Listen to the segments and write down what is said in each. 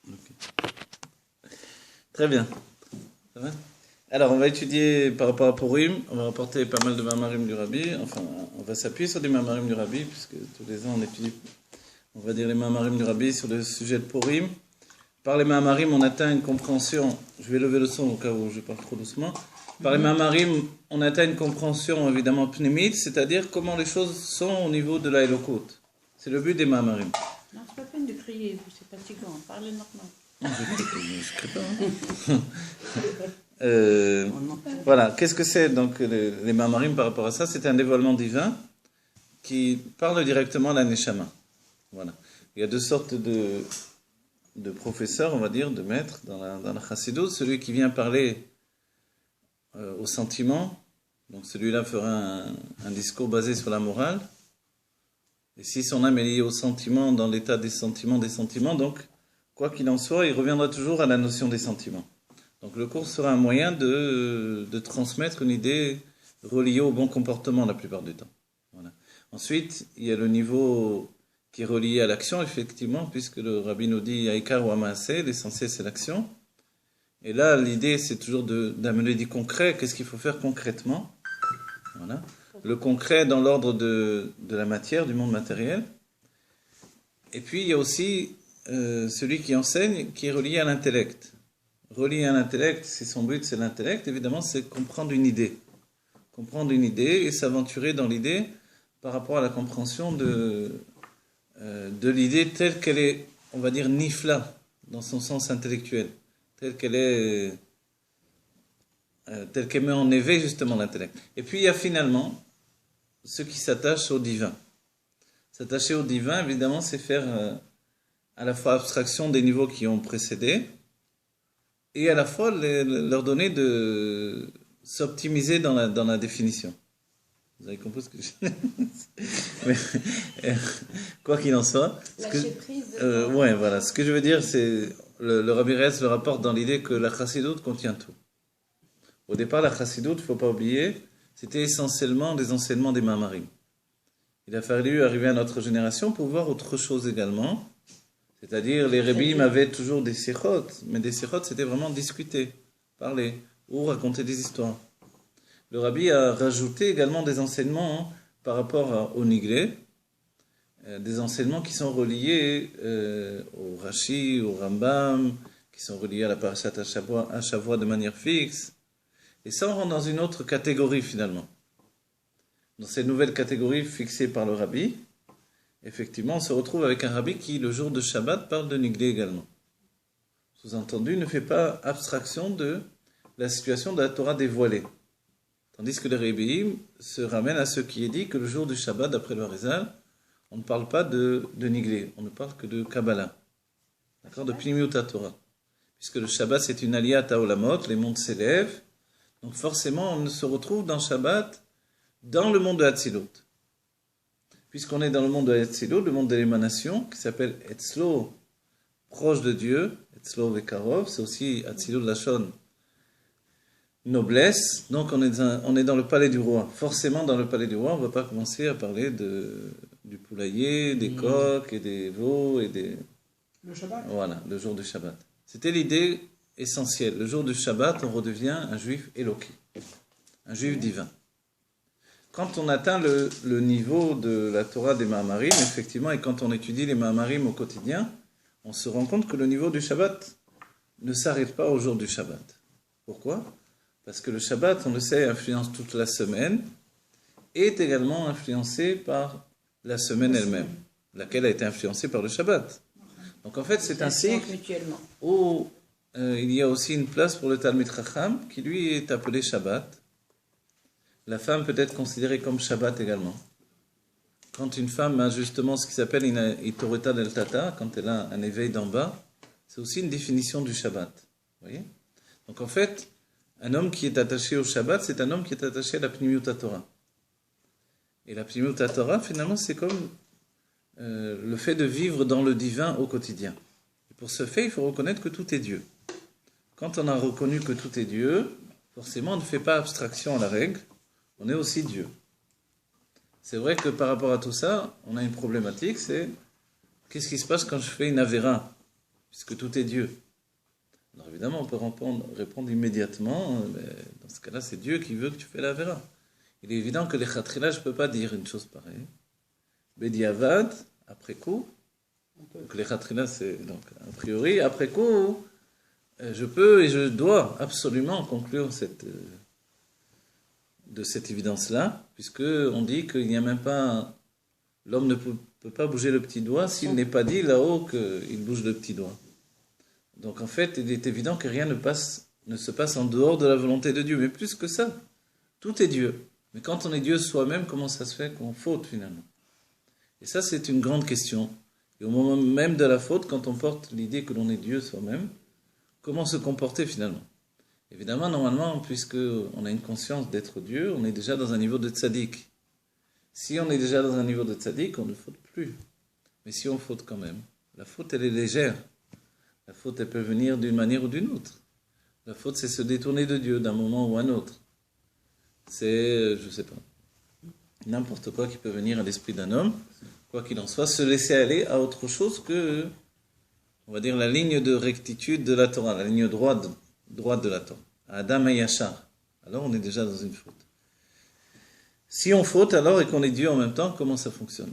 Ok. Très bien. Ça va? Alors, on va étudier par rapport à Purim. On va rapporter pas mal de mamarim du Rabbi. Enfin, on va s'appuyer sur des mamarim du Rabbi, puisque tous les ans on étudie, on va dire les mamarim du Rabbi sur le sujet de Purim. Par les mamarim, on atteint une compréhension. Je vais lever le son au cas où je parle trop doucement. Par les mamarim, on atteint une compréhension évidemment pnémite, c'est-à-dire comment les choses sont au niveau de la Elokut. C'est le but des mamarim. Non, c'est pas peine de crier, c'est fatigant. Parlez normal. Non, je crie pas. Voilà, qu'est-ce que c'est donc les mamarim par rapport à ça? C'est un dévoilement divin qui parle directement à la Neshama. Voilà. Il y a deux sortes de professeurs, on va dire, de maîtres dans la Chassidut. Celui qui vient parler au sentiment, donc celui-là fera un discours basé sur la morale. Et si son âme est liée au sentiment, dans l'état des sentiments, donc, quoi qu'il en soit, il reviendra toujours à la notion des sentiments. Donc le cours sera un moyen de transmettre une idée reliée au bon comportement la plupart du temps. Voilà. Ensuite, il y a le niveau qui est relié à l'action, effectivement, puisque le Rabbi nous dit Aïkar ou Amaaseh, l'essentiel c'est l'action. Et là, l'idée c'est toujours d'amener du concret, qu'est-ce qu'il faut faire concrètement. Voilà. Le concret dans l'ordre de la matière, du monde matériel. Et puis il y a aussi celui qui enseigne, qui est relié à l'intellect. Relié à l'intellect, c'est son but, c'est l'intellect, évidemment, c'est comprendre une idée. Comprendre une idée et s'aventurer dans l'idée par rapport à la compréhension de l'idée telle qu'elle est, on va dire, nifla, dans son sens intellectuel, telle qu'elle est, telle qu'elle met en éveil justement l'intellect. Et puis il y a finalement ceux qui s'attachent au divin. S'attacher au divin, évidemment, c'est faire à la fois abstraction des niveaux qui ont précédé, et à la fois leur donner de s'optimiser dans la définition. Vous avez compris ce que je... Quoi qu'il en soit. Lâcher prise. Ouais, voilà. Ce que je veux dire, c'est le Rabbi Rez le rapporte dans l'idée que la Chassidut contient tout. Au départ, la Chassidut, il ne faut pas oublier, c'était essentiellement des enseignements des Mamarim. Il a fallu arriver à notre génération pour voir autre chose également. C'est-à-dire, les Rebbeim avaient toujours des sikhot, mais des sikhot, c'était vraiment discuter, parler, ou raconter des histoires. Le Rabbi a rajouté également des enseignements par rapport au Niglé, des enseignements qui sont reliés au Rashi, au Rambam, qui sont reliés à la Parashat Hashavua de manière fixe. Et ça, on rentre dans une autre catégorie finalement. Dans cette nouvelle catégorie fixée par le Rabbi, effectivement, on se retrouve avec un Rabbi qui, le jour de Shabbat, parle de Niglé également. Sous-entendu, ne fait pas abstraction de la situation de la Torah dévoilée. Tandis que les Rebbeim se ramènent à ce qui est dit que le jour du Shabbat, d'après le Harizal, on ne parle pas de Niglé, on ne parle que de Kabbalah. D'accord, de Pnimiut Torah. Puisque le Shabbat, c'est une aliyat haolamot, les mondes s'élèvent. Donc forcément, on se retrouve dans Shabbat, dans le monde de Hatzilut. Puisqu'on est dans le monde de Hatzilut, le monde de l'émanation, qui s'appelle Etzlo, proche de Dieu, Etzlo Vekarov, c'est aussi Hatzilut Lashon, noblesse, donc on est dans le palais du roi. Forcément, dans le palais du roi, on ne va pas commencer à parler du poulailler, des coqs et des veaux et des... Le Shabbat. Voilà, le jour du Shabbat. C'était l'idée essentielle. Le jour du Shabbat, on redevient un juif éloqué, un juif divin. Quand on atteint le niveau de la Torah des Mahamarim, effectivement, et quand on étudie les Mahamarim au quotidien, on se rend compte que le niveau du Shabbat ne s'arrête pas au jour du Shabbat. Pourquoi ? Parce que le Shabbat, on le sait, influence toute la semaine et est également influencé par la semaine elle-même, laquelle a été influencée par le Shabbat. Donc en fait, c'est un cycle où il y a aussi une place pour le Talmid Chacham, qui lui est appelé Shabbat. La femme peut être considérée comme Shabbat également. Quand une femme a justement ce qui s'appelle une Itoreta del Tata, quand elle a un éveil d'en bas, c'est aussi une définition du Shabbat. Vous voyez ? Donc en fait, un homme qui est attaché au Shabbat, c'est un homme qui est attaché à la Pnimiut Torah. Et la Pnimiut Torah, finalement, c'est comme le fait de vivre dans le divin au quotidien. Et pour ce fait, il faut reconnaître que tout est Dieu. Quand on a reconnu que tout est Dieu, forcément, on ne fait pas abstraction à la règle, on est aussi Dieu. C'est vrai que par rapport à tout ça, on a une problématique, c'est qu'est-ce qui se passe quand je fais une avéra ? puisque tout est Dieu. Alors évidemment, on peut répondre immédiatement, dans ce cas-là, c'est Dieu qui veut que tu fais la vera. Il est évident que les khatrila, je ne peux pas dire une chose pareille. Bediavad, après coup, donc les khatrila, c'est donc a priori, après coup, je peux et je dois absolument conclure de cette évidence-là, puisque on dit qu'il n'y a même pas, l'homme ne peut pas bouger le petit doigt s'il n'est pas dit là-haut qu'il bouge le petit doigt. Donc en fait, il est évident que rien ne se passe en dehors de la volonté de Dieu. Mais plus que ça, tout est Dieu. Mais quand on est Dieu soi-même, comment ça se fait qu'on faute finalement? Et ça, c'est une grande question. Et au moment même de la faute, quand on porte l'idée que l'on est Dieu soi-même, comment se comporter finalement? Évidemment, normalement, puisqu'on a une conscience d'être Dieu, on est déjà dans un niveau de tzaddik. Si on est déjà dans un niveau de tzaddik, on ne faute plus. Mais si on faute quand même, la faute, elle est légère. La faute, elle peut venir d'une manière ou d'une autre. La faute, c'est se détourner de Dieu d'un moment ou un autre. C'est, je ne sais pas, n'importe quoi qui peut venir à l'esprit d'un homme, quoi qu'il en soit, se laisser aller à autre chose que, on va dire, la ligne de rectitude de la Torah, la ligne droite de la Torah. Adam et Yachar. Alors, on est déjà dans une faute. Si on faute alors et qu'on est Dieu en même temps, comment ça fonctionne?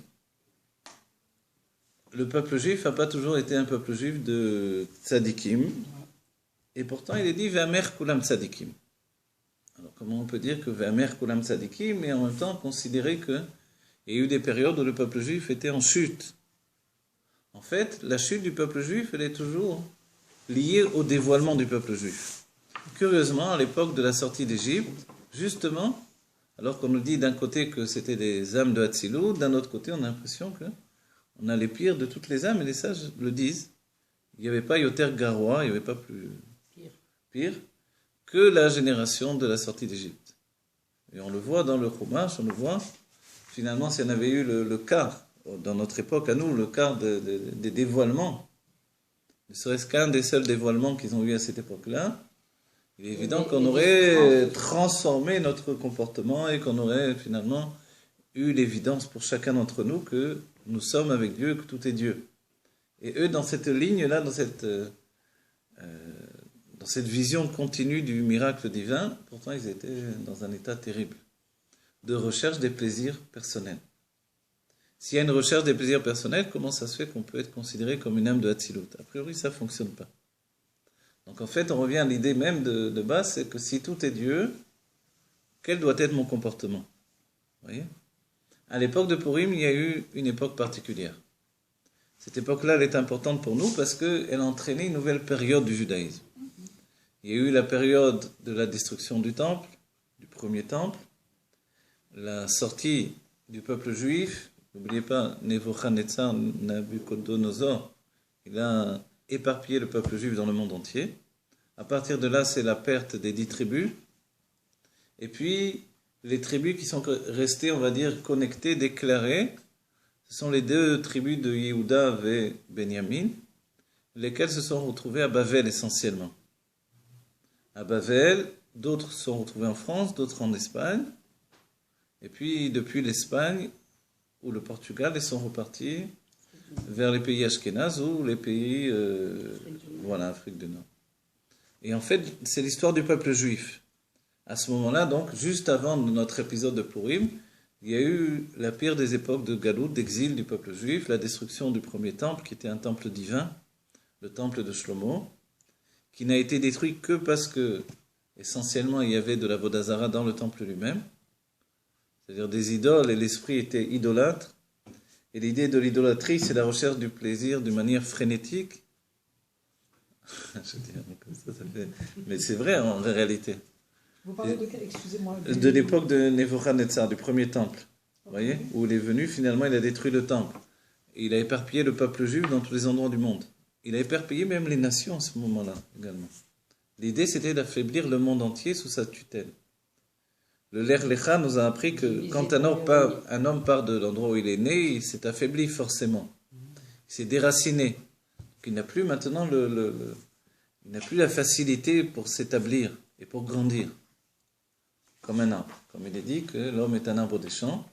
Le peuple juif n'a pas toujours été un peuple juif de tzadikim, et pourtant il est dit Ve'amer kulam tzadikim. Alors comment on peut dire que Ve'amer kulam tzadikim, mais en même temps considérer qu'il y a eu des périodes où le peuple juif était en chute? En fait, la chute du peuple juif, elle est toujours liée au dévoilement du peuple juif. Curieusement, à l'époque de la sortie d'Égypte, justement, alors qu'on nous dit d'un côté que c'était des âmes de Hatzilou, d'un autre côté on a l'impression que on a les pires de toutes les âmes, et les sages le disent. Il n'y avait pas Yoter Garoua, il n'y avait pas plus pire que la génération de la sortie d'Égypte. Et on le voit dans le Chumash, on le voit, finalement, si on avait eu le quart, dans notre époque à nous, le quart des dévoilements, ne serait-ce qu'un des seuls dévoilements qu'ils ont eu à cette époque-là, il est évident qu'on aurait transformé notre comportement et qu'on aurait finalement eu l'évidence pour chacun d'entre nous que nous sommes avec Dieu, que tout est Dieu. Et eux, dans cette ligne-là, dans cette vision continue du miracle divin, pourtant ils étaient dans un état terrible de recherche des plaisirs personnels. S'il y a une recherche des plaisirs personnels, comment ça se fait qu'on peut être considéré comme une âme de Hatzilut? A priori, ça ne fonctionne pas. Donc en fait, on revient à l'idée même de base, c'est que si tout est Dieu, quel doit être mon comportement? Vous voyez? À l'époque de Purim, il y a eu une époque particulière. Cette époque-là, elle est importante pour nous parce qu'elle a entraîné une nouvelle période du judaïsme. Il y a eu la période de la destruction du temple, du premier temple, la sortie du peuple juif. N'oubliez pas, Nebuchadnezzar, Nabucodonosor, il a éparpillé le peuple juif dans le monde entier. À partir de là, c'est la perte des 10 tribus. Et puis, les tribus qui sont restées, on va dire, connectées, déclarées, ce sont les 2 tribus de Yehuda et Benjamin, lesquelles se sont retrouvées à Bavel essentiellement. À Bavel, d'autres se sont retrouvés en France, d'autres en Espagne. Et puis, depuis l'Espagne ou le Portugal, ils sont repartis vers les pays ashkénazes ou les pays, Afrique du Nord. Et en fait, c'est l'histoire du peuple juif. À ce moment-là, donc, juste avant notre épisode de Purim, il y a eu la pire des époques de Galout, d'exil du peuple juif, la destruction du premier temple, qui était un temple divin, le temple de Shlomo, qui n'a été détruit que parce que, essentiellement, il y avait de la Avodah Zara dans le temple lui-même, c'est-à-dire des idoles, et l'esprit était idolâtre. Et l'idée de l'idolâtrie, c'est la recherche du plaisir d'une manière frénétique. Je dis comme ça fait... Mais c'est vrai en réalité. Vous parlez de quel, excusez-moi, de l'époque de Nebuchadnezzar, du premier temple, vous voyez, où il est venu, finalement, il a détruit le temple. Et il a éparpillé le peuple juif dans tous les endroits du monde. Il a éparpillé même les nations à ce moment-là, également. L'idée, c'était d'affaiblir le monde entier sous sa tutelle. Le Ler Lecha nous a appris que quand un homme part de l'endroit où il est né, il s'est affaibli forcément. Il s'est déraciné. Donc, il n'a plus maintenant il n'a plus la facilité pour s'établir et pour grandir. Comme un arbre. Comme il est dit que l'homme est un arbre des champs.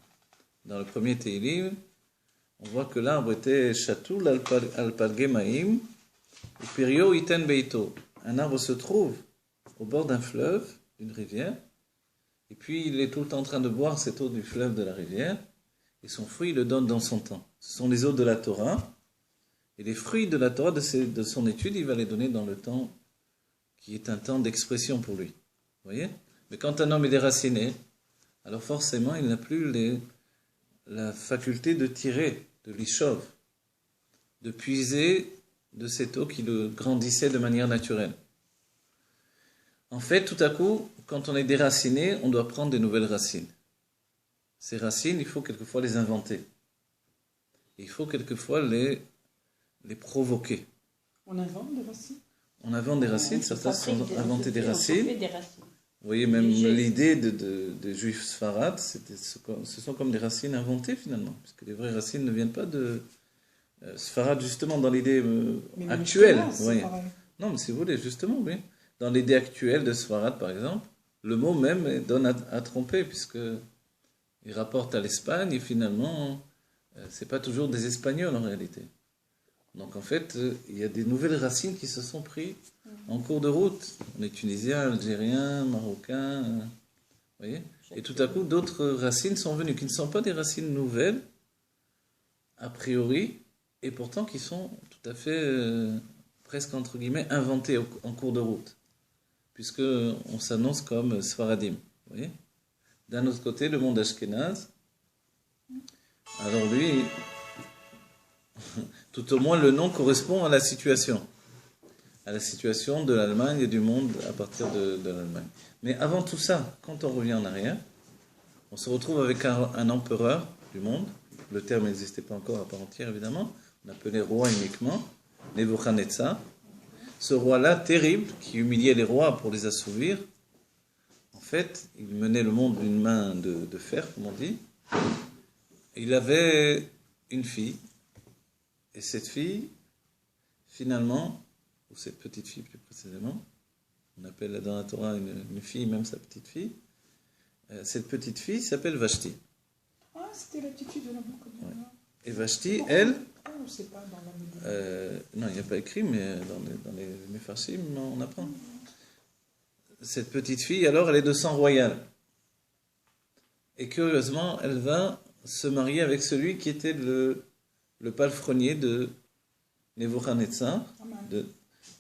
Dans le premier Teilim, on voit que l'arbre était Chatoul al-Palgemaim, Pirio iten beito. Un arbre se trouve au bord d'un fleuve, d'une rivière, et puis il est tout le temps en train de boire cette eau du fleuve de la rivière, et son fruit il le donne dans son temps. Ce sont les eaux de la Torah, et les fruits de la Torah, de son étude, il va les donner dans le temps qui est un temps d'expression pour lui. Vous voyez? Mais quand un homme est déraciné, alors forcément il n'a plus la faculté de tirer, de l'ishov, de puiser de cette eau qui le grandissait de manière naturelle. En fait, tout à coup, quand on est déraciné, on doit prendre des nouvelles racines. Ces racines, il faut quelquefois les inventer. Il faut quelquefois les provoquer. On invente des racines? On invente des racines, certains se sont inventés des racines. Des racines. Vous voyez, même l'idée des juifs sfarades, ce sont comme des racines inventées finalement, puisque les vraies racines ne viennent pas de sfarades, justement, dans l'idée actuelle. Oui. Non, mais si vous voulez, justement, oui. Dans l'idée actuelle de sfarade, par exemple, le mot même donne à tromper, puisqu'il rapporte à l'Espagne, et finalement, c'est pas toujours des Espagnols en réalité. Donc en fait, il y a des nouvelles racines qui se sont prises en cours de route. On est tunisien, algérien, marocain, vous voyez. Et tout à coup, d'autres racines sont venues, qui ne sont pas des racines nouvelles, a priori, et pourtant qui sont tout à fait, presque entre guillemets, inventées en cours de route. Puisqu'on s'annonce comme Sfaradim, vous voyez. D'un autre côté, le monde ashkénaze, alors lui... Tout au moins, le nom correspond à la situation de l'Allemagne et du monde à partir de l'Allemagne. Mais avant tout ça, quand on revient en arrière, on se retrouve avec un empereur du monde. Le terme n'existait pas encore à part entière, évidemment. On appelait roi uniquement, Nebuchadnezzar. Ce roi-là, terrible, qui humiliait les rois pour les assouvir, en fait, il menait le monde d'une main de fer, comme on dit. Il avait une fille. Et cette fille, finalement, ou cette petite fille plus précisément, on appelle dans la Torah une fille, même sa petite fille, cette petite fille s'appelle Vashti. Ah, c'était la petite fille de la boucle. Ouais. Et Vashti, elle... on ne sait pas dans la non, il n'y a pas écrit, mais dans les Mefarshim, on apprend. Cette petite fille, alors, elle est de sang royal. Et curieusement, elle va se marier avec celui qui était le palefrenier de Nebuchadnezzar.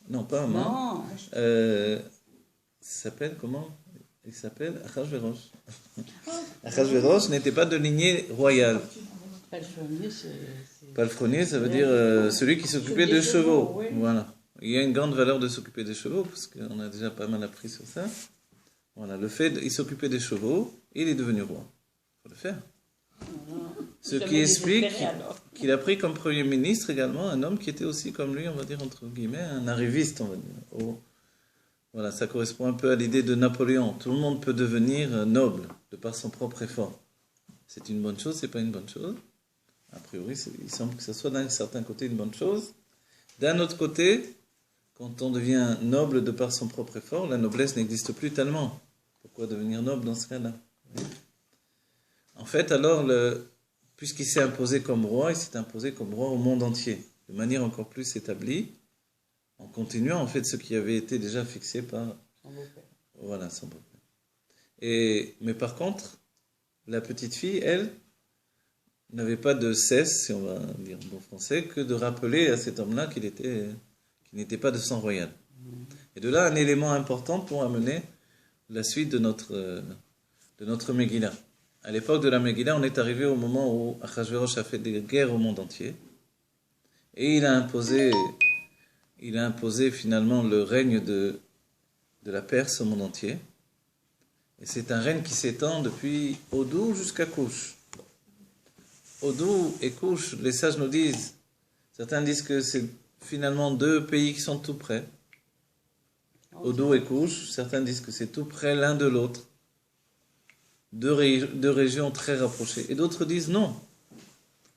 Non, pas Haman. S'appelle comment? Il s'appelle Achashverosh. Achashverosh n'était pas de lignée royale. Palefrenier, ça veut dire celui qui s'occupait des chevaux. Oui. Voilà. Il y a une grande valeur de s'occuper des chevaux, parce qu'on a déjà pas mal appris sur ça. Voilà, le fait qu'il s'occupait des chevaux, il est devenu roi. Il faut le faire. Ce qui explique qu'il a pris comme Premier ministre également un homme qui était aussi comme lui, on va dire entre guillemets, un arriviste, on va dire. Voilà, ça correspond un peu à l'idée de Napoléon. Tout le monde peut devenir noble de par son propre effort. C'est une bonne chose, c'est pas une bonne chose. A priori, il semble que ce soit d'un certain côté une bonne chose. D'un autre côté, quand on devient noble de par son propre effort, la noblesse n'existe plus tellement. Pourquoi devenir noble dans ce cas-là? En fait, alors, puisqu'il s'est imposé comme roi, il s'est imposé comme roi au monde entier, de manière encore plus établie, en continuant en fait ce qui avait été déjà fixé par son beau-père. Voilà, son beau-père. Mais par contre, la petite fille, elle, n'avait pas de cesse, si on va dire en bon français, que de rappeler à cet homme-là qu'il n'était pas de sang royal. Et de là, un élément important pour amener la suite de notre Megillah. À l'époque de la Megillah, on est arrivé au moment où Achashverosh a fait des guerres au monde entier. Et il a imposé finalement le règne de la Perse au monde entier. Et c'est un règne qui s'étend depuis Odou jusqu'à Kouch. Odou et Kouch, les sages nous disent, certains disent que c'est finalement deux pays qui sont tout près. Odou et Kouch, certains disent que c'est tout près l'un de l'autre. Deux régions très rapprochées. Et d'autres disent non.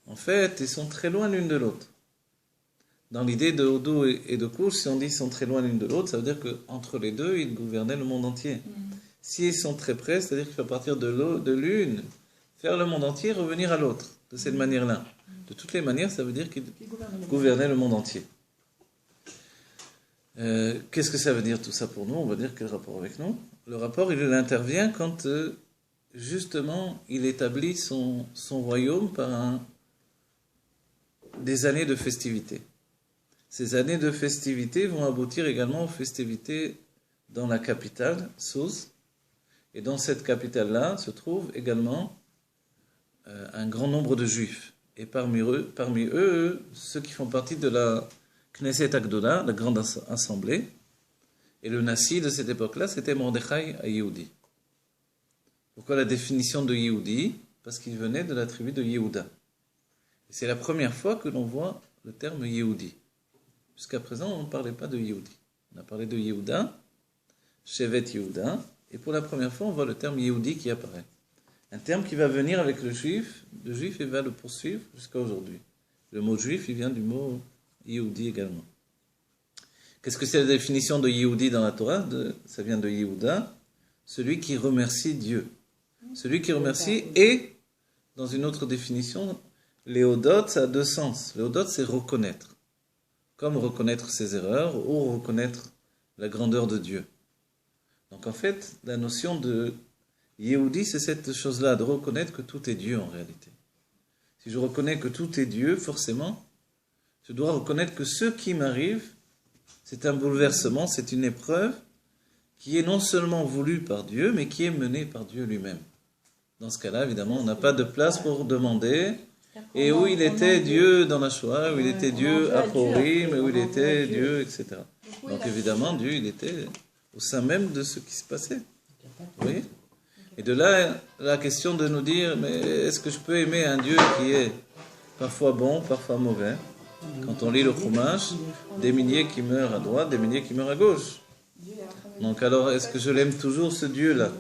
En fait, ils sont très loin l'une de l'autre. Dans l'idée de Odou et de Kouch, si on dit qu'ils sont très loin l'une de l'autre, ça veut dire qu'entre les deux, ils gouvernaient le monde entier. S'ils sont très près, c'est-à-dire qu'il faut partir de l'une, faire le monde entier, revenir à l'autre, de cette manière-là. De toutes les manières, ça veut dire qu'ils gouvernaient le monde entier. Qu'est-ce que ça veut dire tout ça pour nous? On va dire quel rapport avec nous? Le rapport, il intervient quand, justement, il établit son royaume par des années de festivités. Ces années de festivités vont aboutir également aux festivités dans la capitale, Sousse. Et dans cette capitale-là se trouve également un grand nombre de juifs. Et parmi eux, ceux qui font partie de la Knesset Agdola, la grande assemblée. Et le Nassi de cette époque-là, c'était Mordechai Yehoudi. Pourquoi la définition de Yehoudi? Parce qu'il venait de la tribu de Yehuda. Et c'est la première fois que l'on voit le terme Yehoudi. Jusqu'à présent, on ne parlait pas de Yehoudi. On a parlé de Yehuda, Shevet Yehuda, et pour la première fois, on voit le terme Yehoudi qui apparaît. Un terme qui va venir avec le juif et va le poursuivre jusqu'à aujourd'hui. Le mot juif, il vient du mot Yehoudi également. Qu'est-ce que c'est la définition de Yehoudi dans la Torah? Ça vient de Yehuda, celui qui remercie Dieu. Celui qui remercie, et, dans une autre définition, léodot, ça a deux sens. Léodot, c'est reconnaître. Comme reconnaître ses erreurs ou reconnaître la grandeur de Dieu. Donc en fait, la notion de Yehoudi, c'est cette chose-là, de reconnaître que tout est Dieu en réalité. Si je reconnais que tout est Dieu, forcément, je dois reconnaître que ce qui m'arrive, c'est un bouleversement, c'est une épreuve qui est non seulement voulue par Dieu, mais qui est menée par Dieu lui-même. Dans ce cas-là, évidemment, on n'a pas de place pour demander. Et où il était Dieu dans la Shoah, où il était Dieu à Purim, où il était Dieu, etc. Donc évidemment, Dieu, il était au sein même de ce qui se passait. Vous voyez? Et de là, la question de nous dire, mais est-ce que je peux aimer un Dieu qui est parfois bon, parfois mauvais? Quand on lit le Chumash, des milliers qui meurent à droite, des milliers qui meurent à gauche. Donc alors, est-ce que je l'aime toujours, ce Dieu-là?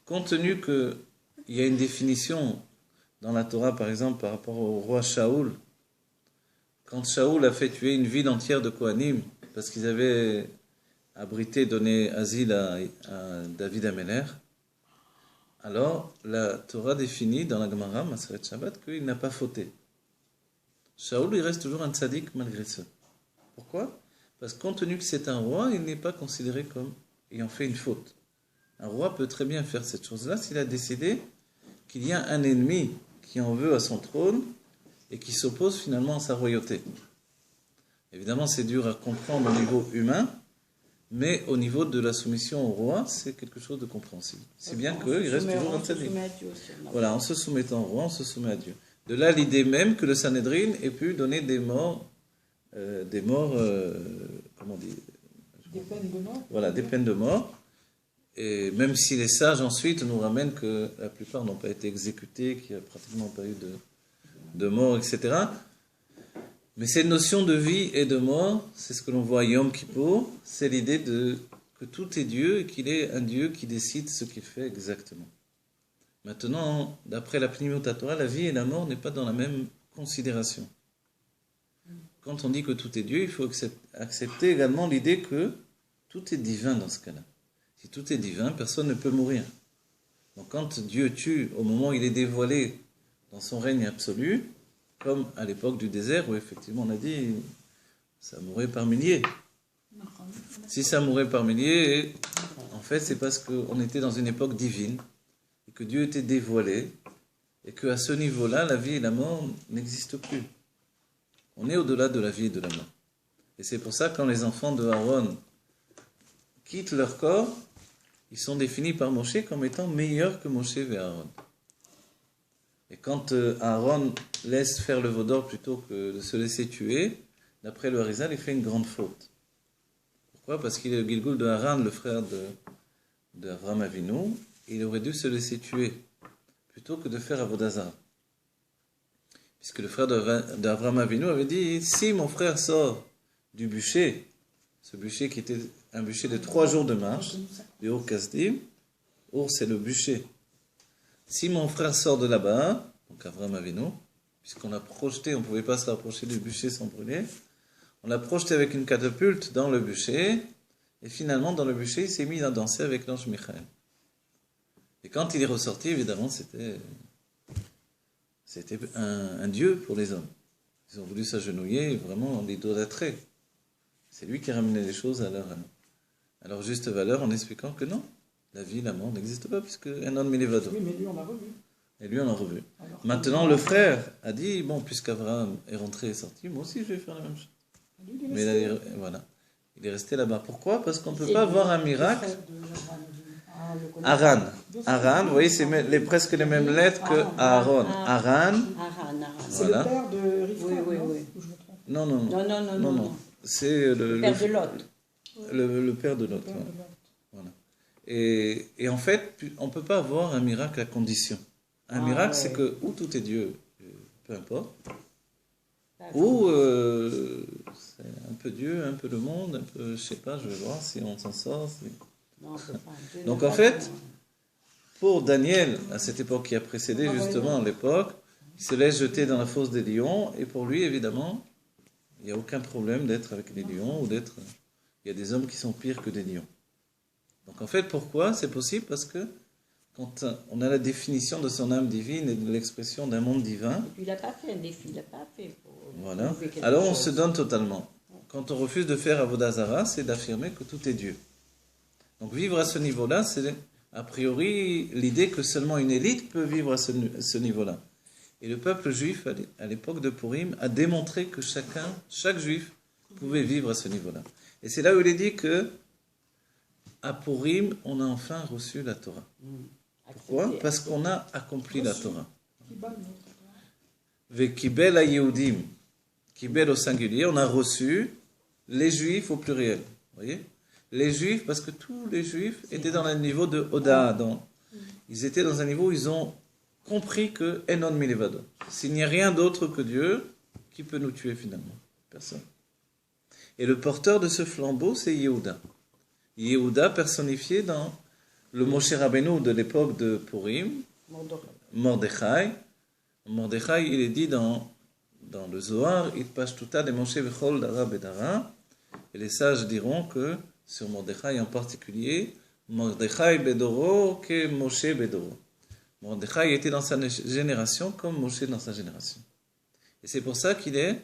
Compte tenu qu'il y a une définition dans la Torah, par exemple, par rapport au roi Shaoul, quand Shaoul a fait tuer une ville entière de Kohanim, parce qu'ils avaient abrité, donné asile à David Améler, alors la Torah définit dans la Gemara, Maseret Shabbat, qu'il n'a pas fauté. Shaoul, il reste toujours un tzaddik malgré ça. Pourquoi? Parce que compte tenu que c'est un roi, il n'est pas considéré comme ayant fait une faute. Un roi peut très bien faire cette chose-là s'il a décidé qu'il y a un ennemi qui en veut à son trône et qui s'oppose finalement à sa royauté. Évidemment, c'est dur à comprendre au niveau humain, mais au niveau de la soumission au roi, c'est quelque chose de compréhensible. Si bien qu'il reste toujours un tzaddik. Voilà, en se soumettant au roi, on se soumet à Dieu. De là, l'idée même que le Sanhédrin ait pu donner des morts, comment on dit? Des peines de mort. Voilà, des peines de mort. Et même si les sages ensuite nous ramènent que la plupart n'ont pas été exécutés, qu'il n'y a pratiquement pas eu de mort, etc. Mais cette notion de vie et de mort, c'est ce que l'on voit à Yom Kippour, c'est l'idée que tout est Dieu et qu'il est un Dieu qui décide ce qu'il fait exactement. Maintenant, d'après la Pnimiyut Torah, la vie et la mort n'est pas dans la même considération. Quand on dit que tout est Dieu, il faut accepter également l'idée que tout est divin dans ce cas-là. Si tout est divin, personne ne peut mourir. Donc quand Dieu tue, au moment où il est dévoilé dans son règne absolu, comme à l'époque du désert, où effectivement on a dit, ça mourrait par milliers. Si ça mourait par milliers, en fait c'est parce qu'on était dans une époque divine, et que Dieu était dévoilé, et qu'à ce niveau-là, la vie et la mort n'existent plus. On est au-delà de la vie et de la mort. Et c'est pour ça que quand les enfants de Aaron quittent leur corps, ils sont définis par Moshe comme étant meilleurs que Moshe et Aaron. Et quand Aaron laisse faire le veau d'or plutôt que de se laisser tuer, d'après le Harizal, il fait une grande faute. Pourquoi? Parce qu'il est le Gilgul de Haran, le frère d'Avram Avinu, et il aurait dû se laisser tuer plutôt que de faire Avodah Zarah. Puisque le frère d'Avram Avinu avait dit, si mon frère sort du bûcher, ce bûcher qui était un bûcher de 3 jours de marche, du Ur Kasdim, Ur c'est le bûcher. Si mon frère sort de là-bas, donc Avram Avinu, puisqu'on l'a projeté, on ne pouvait pas se rapprocher du bûcher sans brûler, on l'a projeté avec une catapulte dans le bûcher, et finalement dans le bûcher, il s'est mis à danser avec l'ange Michael. Et quand il est ressorti, évidemment, c'était un dieu pour les hommes. Ils ont voulu s'agenouiller, vraiment l'idolâtrer. C'est lui qui a ramené les choses à leur juste valeur en expliquant que non, la vie, la mort n'existe pas, puisque Enon Milevado. Oui, mais lui, on l'a revu. Et lui, on l'a revu. Alors, Maintenant, le frère a dit, bon, puisqu'Abraham est rentré et sorti, moi aussi, je vais faire la même chose. lui, il est Mais resté. voilà. Il est resté là-bas. Pourquoi? Parce qu'on ne peut C'est pas lui, voir un Le miracle. frère de Abraham, ah, on le connaît. Aran. Bien sûr. Aran, vous voyez, c'est presque les mêmes lettres que Aaron. Aran. Aran. C'est Voilà. le père de Rivka, Oui, oui, non oui. Ou je me trompe? Non, non, non. Non. C'est Le père de Lot. le père de Le l'autre. père Ouais. de Lot. Voilà. Et en fait, on ne peut pas avoir un miracle à condition. Un miracle, c'est que ou tout est Dieu, peu importe, ou c'est un peu Dieu, un peu le monde, un peu, je sais pas, je vais voir si on s'en sort. Non, on peut pas. Dieu Donc n'a en pas fait, de- pour Daniel, à cette époque qui a précédé justement l'époque, il se laisse jeter dans la fosse des lions, et pour lui, évidemment, il n'y a aucun problème d'être avec les lions, ou d'être... Il y a des hommes qui sont pires que des lions. Donc en fait, pourquoi c'est possible? Parce que quand on a la définition de son âme divine et de l'expression d'un monde divin, Et puis il n'a pas fait un défi, il n'a pas fait pour voilà, prouver quelque alors on chose. se donne totalement. Quand on refuse de faire Avodah Zarah, c'est d'affirmer que tout est Dieu. Donc vivre à ce niveau-là, c'est a priori l'idée que seulement une élite peut vivre à ce niveau-là. Et le peuple juif, à l'époque de Purim, a démontré que chaque juif, pouvait vivre à ce niveau-là. Et c'est là où il est dit que à Purim, on a enfin reçu la Torah. Pourquoi? Accepter. Parce qu'on a accompli la Torah. Qui bat le- Vekibel a Yehudim, Kibel au singulier, on a reçu les juifs au pluriel. Vous voyez? Les juifs, parce que tous les juifs étaient dans un niveau de Oda. Ils étaient dans un niveau où ils ont compris que Enon Milevado. S'il n'y a rien d'autre que Dieu, qui peut nous tuer finalement? Personne. Et le porteur de ce flambeau, c'est Yehuda. Yehuda personnifié dans le Moshe Rabbeinu de l'époque de Purim, Mordechai. Mordechai, il est dit dans le Zohar, il pashtuta de Moshe vechol dara bedara. Et les sages diront que sur Mordechai en particulier, Mordechai bedoro que Moshe bedoro. Mordechai était dans sa génération comme Moshe dans sa génération. Et c'est pour ça qu'il est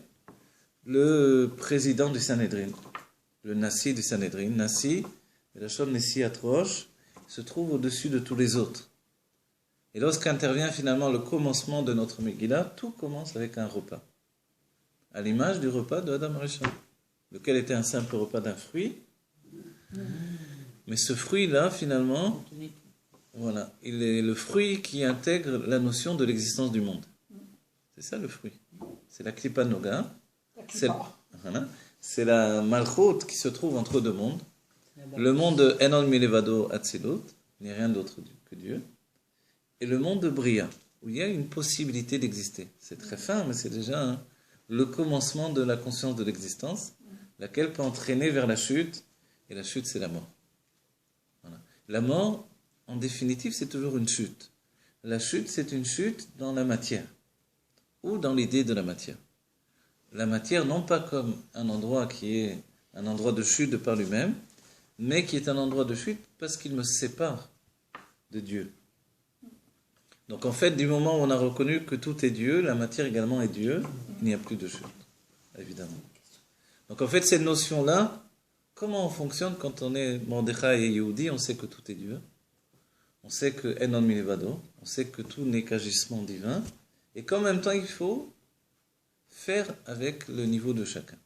le président du Sanhédrin, le Nassi du Sanhédrin. Nassi, et la chose Nessi Atrosh, se trouve au-dessus de tous les autres. Et lorsqu'intervient finalement le commencement de notre Megillah, tout commence avec un repas. À l'image du repas de Adam Rishon, lequel était un simple repas d'un fruit. Mais ce fruit-là, finalement, voilà, il est le fruit qui intègre la notion de l'existence du monde. C'est ça le fruit. C'est la Klippa Noga. C'est la Malchut qui se trouve entre deux mondes. Le monde de Enon Milevado Atzilut, il n'y a rien d'autre que Dieu. Et le monde de Bria, où il y a une possibilité d'exister. C'est très fin, mais c'est déjà le commencement de la conscience de l'existence, laquelle peut entraîner vers la chute, et la chute, c'est la mort. Voilà. La mort, en définitive, c'est toujours une chute. La chute, c'est une chute dans la matière, ou dans l'idée de la matière. La matière, non pas comme un endroit qui est un endroit de chute de par lui-même, mais qui est un endroit de chute parce qu'il me sépare de Dieu. Donc en fait, du moment où on a reconnu que tout est Dieu, la matière également est Dieu, il n'y a plus de chute, évidemment. Donc en fait, cette notion-là, comment on fonctionne quand on est Mordechai et Yehudi? On sait que tout est Dieu, on sait que Enon Milevado, on sait que tout n'est qu'agissement divin, et qu'en même temps, il faut faire avec le niveau de chacun.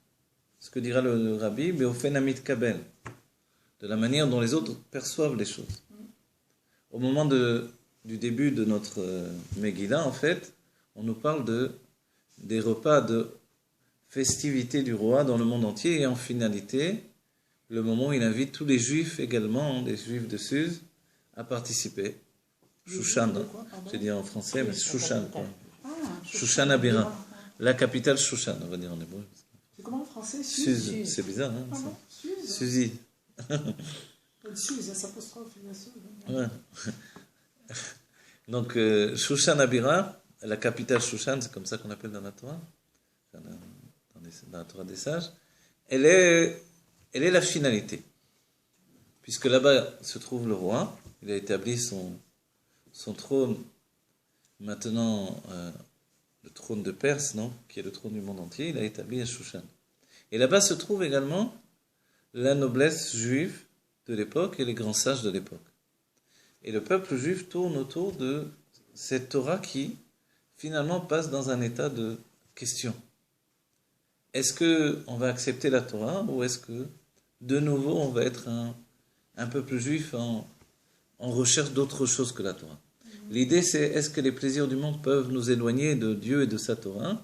Ce que dira le rabbi, Beofen Kabel, de la manière dont les autres perçoivent les choses. Au moment du début de notre Megillah, en fait, on nous parle des repas de festivité du roi dans le monde entier, et en finalité, le moment où il invite tous les juifs également, les juifs de Suse, à participer. Shushan, j'ai dit en français, mais Shushan, quoi. Shushan Abira. La capitale Shushan, on va dire en hébreu. C'est comment en français? Suse, c'est bizarre, hein, ça. Suzy. Suze, ça apostrophe, il y a Suze. Ouais. Donc, Shushan Abira, la capitale Shushan, c'est comme ça qu'on appelle dans la Torah, dans la Torah des sages, elle est la finalité. Puisque là-bas se trouve le roi, il a établi son trône, maintenant le trône de Perse, non, qui est le trône du monde entier, il a établi à Shushan. Et là-bas se trouve également la noblesse juive de l'époque et les grands sages de l'époque. Et le peuple juif tourne autour de cette Torah qui, finalement, passe dans un état de question. Est-ce qu'on va accepter la Torah ou est-ce que, de nouveau, on va être un peuple juif en recherche d'autre chose que la Torah? L'idée, c'est est-ce que les plaisirs du monde peuvent nous éloigner de Dieu et de sa Torah?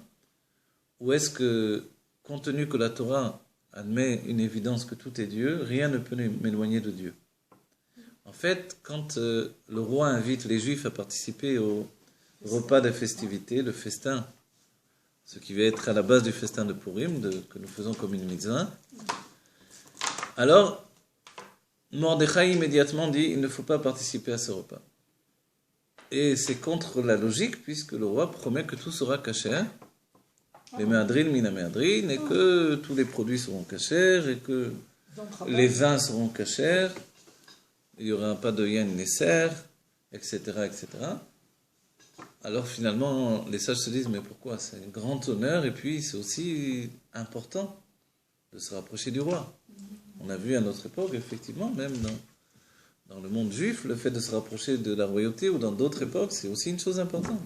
Ou est-ce que, compte tenu que la Torah admet une évidence que tout est Dieu, rien ne peut m'éloigner de Dieu? En fait, quand le roi invite les Juifs à participer au repas de festivité, le festin, ce qui va être à la base du festin de Purim, que nous faisons comme une mitzvah, alors Mordechai immédiatement dit il ne faut pas participer à ce repas. Et c'est contre la logique, puisque le roi promet que tout sera kasher, les méadrin, mina méadrin, et que tous les produits seront kasher, et que les vins seront kasher, il n'y aura pas de yen nesser, etc., etc. Alors finalement, les sages se disent, mais pourquoi? C'est un grand honneur, et puis c'est aussi important de se rapprocher du roi. On a vu à notre époque, effectivement, même dans le monde juif, le fait de se rapprocher de la royauté, ou dans d'autres époques, c'est aussi une chose importante.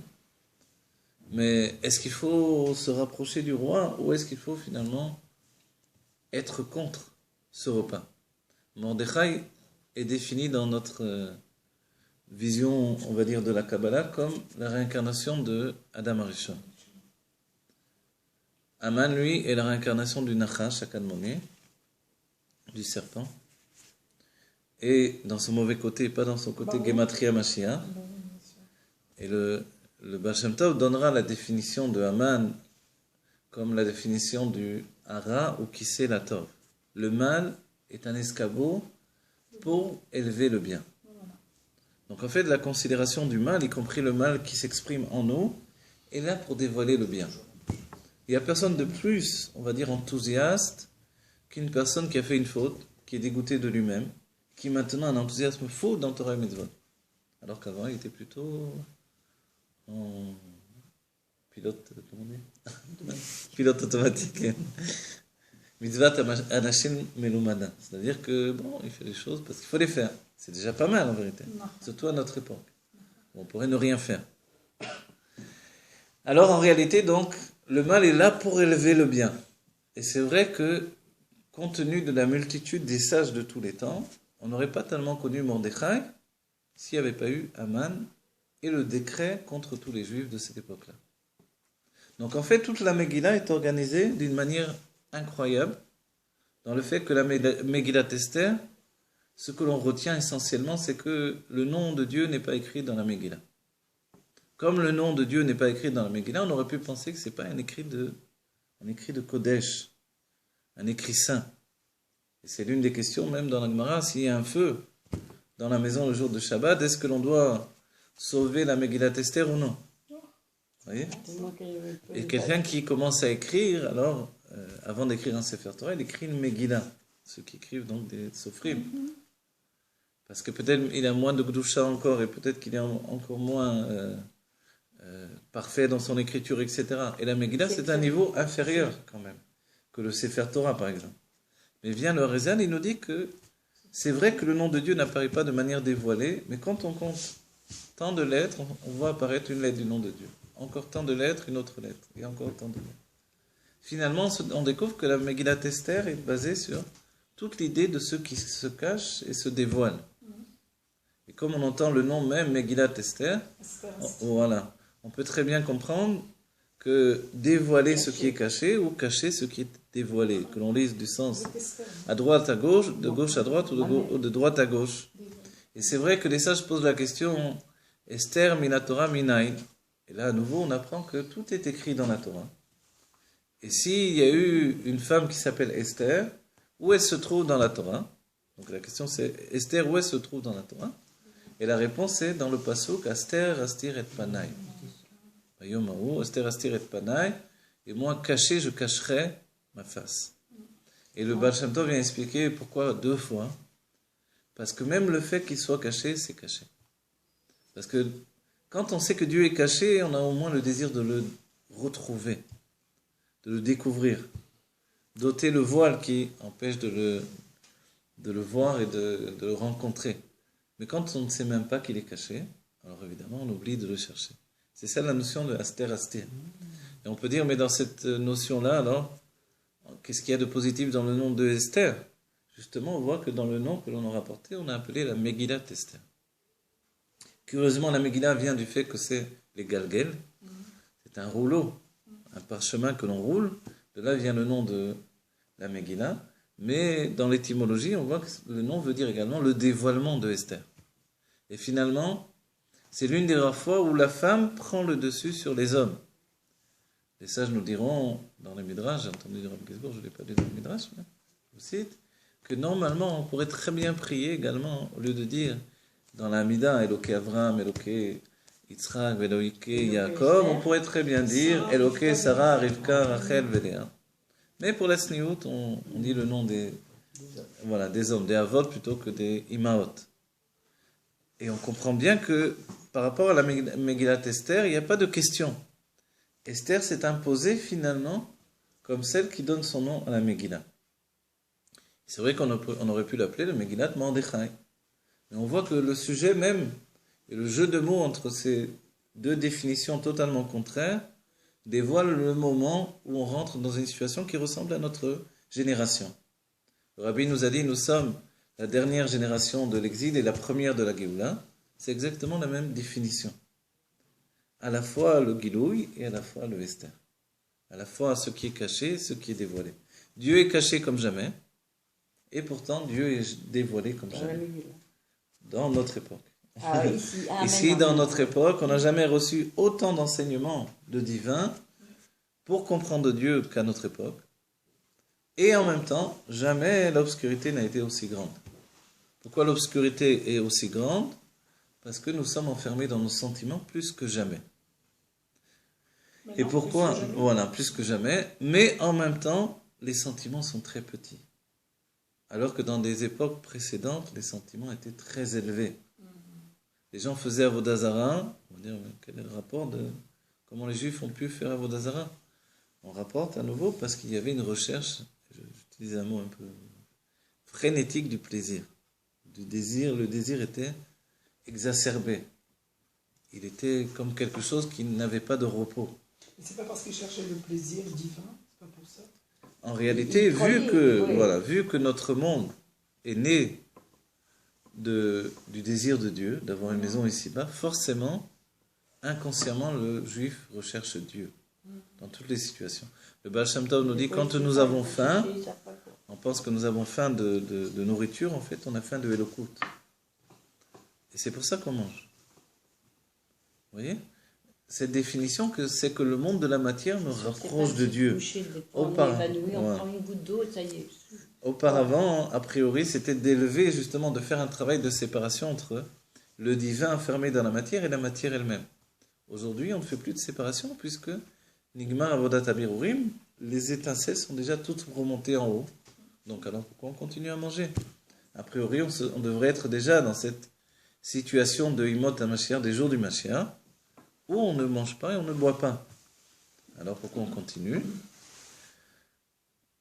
Mais est-ce qu'il faut se rapprocher du roi, ou est-ce qu'il faut finalement être contre ce repas? Mordechai est défini dans notre vision, on va dire, de la Kabbalah, comme la réincarnation de Adam Arishon. Aman, lui, est la réincarnation du Nachash, Akadmoné, du serpent. Et dans son mauvais côté, pas dans son côté Gematria Mashiach. Et le Baal Shem Tov donnera la définition de Haman comme la définition du Hara ou Kisei la Tov. Le mal est un escabeau pour élever le bien. Donc en fait, la considération du mal, y compris le mal qui s'exprime en nous, est là pour dévoiler le bien. Il n'y a personne de plus, on va dire, enthousiaste qu'une personne qui a fait une faute, qui est dégoûtée de lui-même, qui maintenant a un enthousiasme fou dans Torah et Mitzvot. Alors qu'avant, il était plutôt en pilote, comment on dit? Pilote automatique. Mitzvat anashim melumada. C'est-à-dire que, bon, il fait les choses parce qu'il faut les faire. C'est déjà pas mal en vérité. Surtout à notre époque. On pourrait ne rien faire. Alors en réalité, donc, le mal est là pour élever le bien. Et c'est vrai que, compte tenu de la multitude des sages de tous les temps, on n'aurait pas tellement connu Mordechai s'il n'y avait pas eu Haman et le décret contre tous les juifs de cette époque-là. Donc en fait, toute la Megillah est organisée d'une manière incroyable, dans le fait que la Megillat Esther, ce que l'on retient essentiellement, c'est que le nom de Dieu n'est pas écrit dans la Megillah. Comme le nom de Dieu n'est pas écrit dans la Megillah, on aurait pu penser que ce n'est pas un écrit de Kodesh, un écrit saint. Et c'est l'une des questions, même dans la Gemara, s'il y a un feu dans la maison le jour de Shabbat, est-ce que l'on doit sauver la Megillat Esther ou non? Vous voyez? Et quelqu'un qui commence à écrire, alors, avant d'écrire un Sefer Torah, il écrit une Megillah. Ceux qui écrivent donc des Sofrim. Parce que peut-être il a moins de Gdusha encore, et peut-être qu'il est encore moins parfait dans son écriture, etc. Et la Megillah, c'est un niveau inférieur, quand même, que le Sefer Torah, par exemple. Mais vient le Rezan, il nous dit que c'est vrai que le nom de Dieu n'apparaît pas de manière dévoilée, mais quand on compte tant de lettres, on voit apparaître une lettre du nom de Dieu. Encore tant de lettres, une autre lettre, et encore tant de lettres. Finalement, on découvre que la Megillat Esther est basée sur toute l'idée de ceux qui se cachent et se dévoilent. Et comme on entend le nom même Megillat Esther, voilà, on peut très bien comprendre que dévoiler ce qui est caché ou cacher ce qui est dévoilé, que l'on lise du sens à droite à gauche, de gauche à droite ou de droite à gauche. Et c'est vrai que les sages posent la question Esther mina Torah minaï. Et là à nouveau on apprend que tout est écrit dans la Torah. Et s'il y a eu une femme qui s'appelle Esther, où elle se trouve dans la Torah? Donc la question c'est Esther, où elle se trouve dans la Torah? Et la réponse est dans le pasuk Aster astir et panay. Aster astir et panay. Et moi caché, je cacherai ma face. Et le Baal Shem Tov vient expliquer pourquoi 2 fois. Parce que même le fait qu'il soit caché, c'est caché. Parce que quand on sait que Dieu est caché, on a au moins le désir de le retrouver, de le découvrir, d'ôter le voile qui empêche de de le voir et de le rencontrer. Mais quand on ne sait même pas qu'il est caché, alors évidemment, on oublie de le chercher. C'est ça la notion de Aster Astir. Et on peut dire, mais dans cette notion-là, alors, qu'est-ce qu'il y a de positif dans le nom de Esther? Justement, on voit que dans le nom que l'on a rapporté, on a appelé la Megillat Esther. Curieusement, la Megillah vient du fait que c'est les Galgel. C'est un rouleau, un parchemin que l'on roule. De là vient le nom de la Megillah. Mais dans l'étymologie, on voit que le nom veut dire également le dévoilement de Esther. Et finalement, c'est l'une des rares fois où la femme prend le dessus sur les hommes. Les sages nous diront, dans les Midrash, j'ai entendu dire Rabbi Gisbour, je ne l'ai pas dit dans les Midrash, mais je vous cite, que normalement, on pourrait très bien prier également, au lieu de dire dans la Hamida, Eloké Avram, Eloké Yitzhak, Eloké Yaakov, on pourrait très bien dire Eloké Sarah, Rivka, Rachel, Véléa. Mais pour la Sniout, on dit le nom des hommes, des Avot plutôt que des Imaot. Et on comprend bien que par rapport à la Megillat Esther, il n'y a pas de question. Esther s'est imposée finalement comme celle qui donne son nom à la Megillah. C'est vrai qu'on aurait pu l'appeler le Megillat Mordechai. Mais on voit que le sujet même et le jeu de mots entre ces deux définitions totalement contraires dévoile le moment où on rentre dans une situation qui ressemble à notre génération. Le Rabbi nous a dit, nous sommes la dernière génération de l'exil et la première de la Géoula. C'est exactement la même définition. À la fois le Gilouï et à la fois le Esther. À la fois ce qui est caché et ce qui est dévoilé. Dieu est caché comme jamais, et pourtant Dieu est dévoilé comme jamais. Dans notre époque. Ah, Ici, dans notre époque, on n'a jamais reçu autant d'enseignements de divin pour comprendre Dieu qu'à notre époque. Et en même temps, jamais l'obscurité n'a été aussi grande. Pourquoi l'obscurité est aussi grande? Parce que nous sommes enfermés dans nos sentiments plus que jamais. Et pourquoi? Voilà, plus que jamais. Mais en même temps, les sentiments sont très petits. Alors que dans des époques précédentes, les sentiments étaient très élevés. Les gens faisaient Avodah Zarah. On va dire, quel est le rapport de comment les Juifs ont pu faire Avodah Zarah? On rapporte à nouveau parce qu'il y avait une recherche, j'utilise un mot un peu frénétique du plaisir. Du désir, le désir était exacerbé. Il était comme quelque chose qui n'avait pas de repos. Et c'est pas parce qu'ils cherchaient le plaisir divin, c'est pas pour ça. En réalité, vu que notre monde est né du désir de Dieu, d'avoir une maison ici-bas, forcément, inconsciemment, le juif recherche Dieu dans toutes les situations. Le Baal Shem Tov nous dit, quand nous avons faim, on pense que nous avons faim de nourriture, en fait, on a faim de Elokout. Et c'est pour ça qu'on mange. Vous voyez? Cette définition, que c'est que le monde de la matière nous rapproche de Dieu. Auparavant, a priori, c'était d'élever, justement, de faire un travail de séparation entre le divin enfermé dans la matière et la matière elle-même. Aujourd'hui, on ne fait plus de séparation, puisque Nigmar Avodat Abirurim, les étincelles sont déjà toutes remontées en haut. Donc alors pourquoi on continue à manger? A priori, on devrait être déjà dans cette situation de Imot HaMashiach, des jours du Mashiach, où on ne mange pas et on ne boit pas. Alors pourquoi on continue?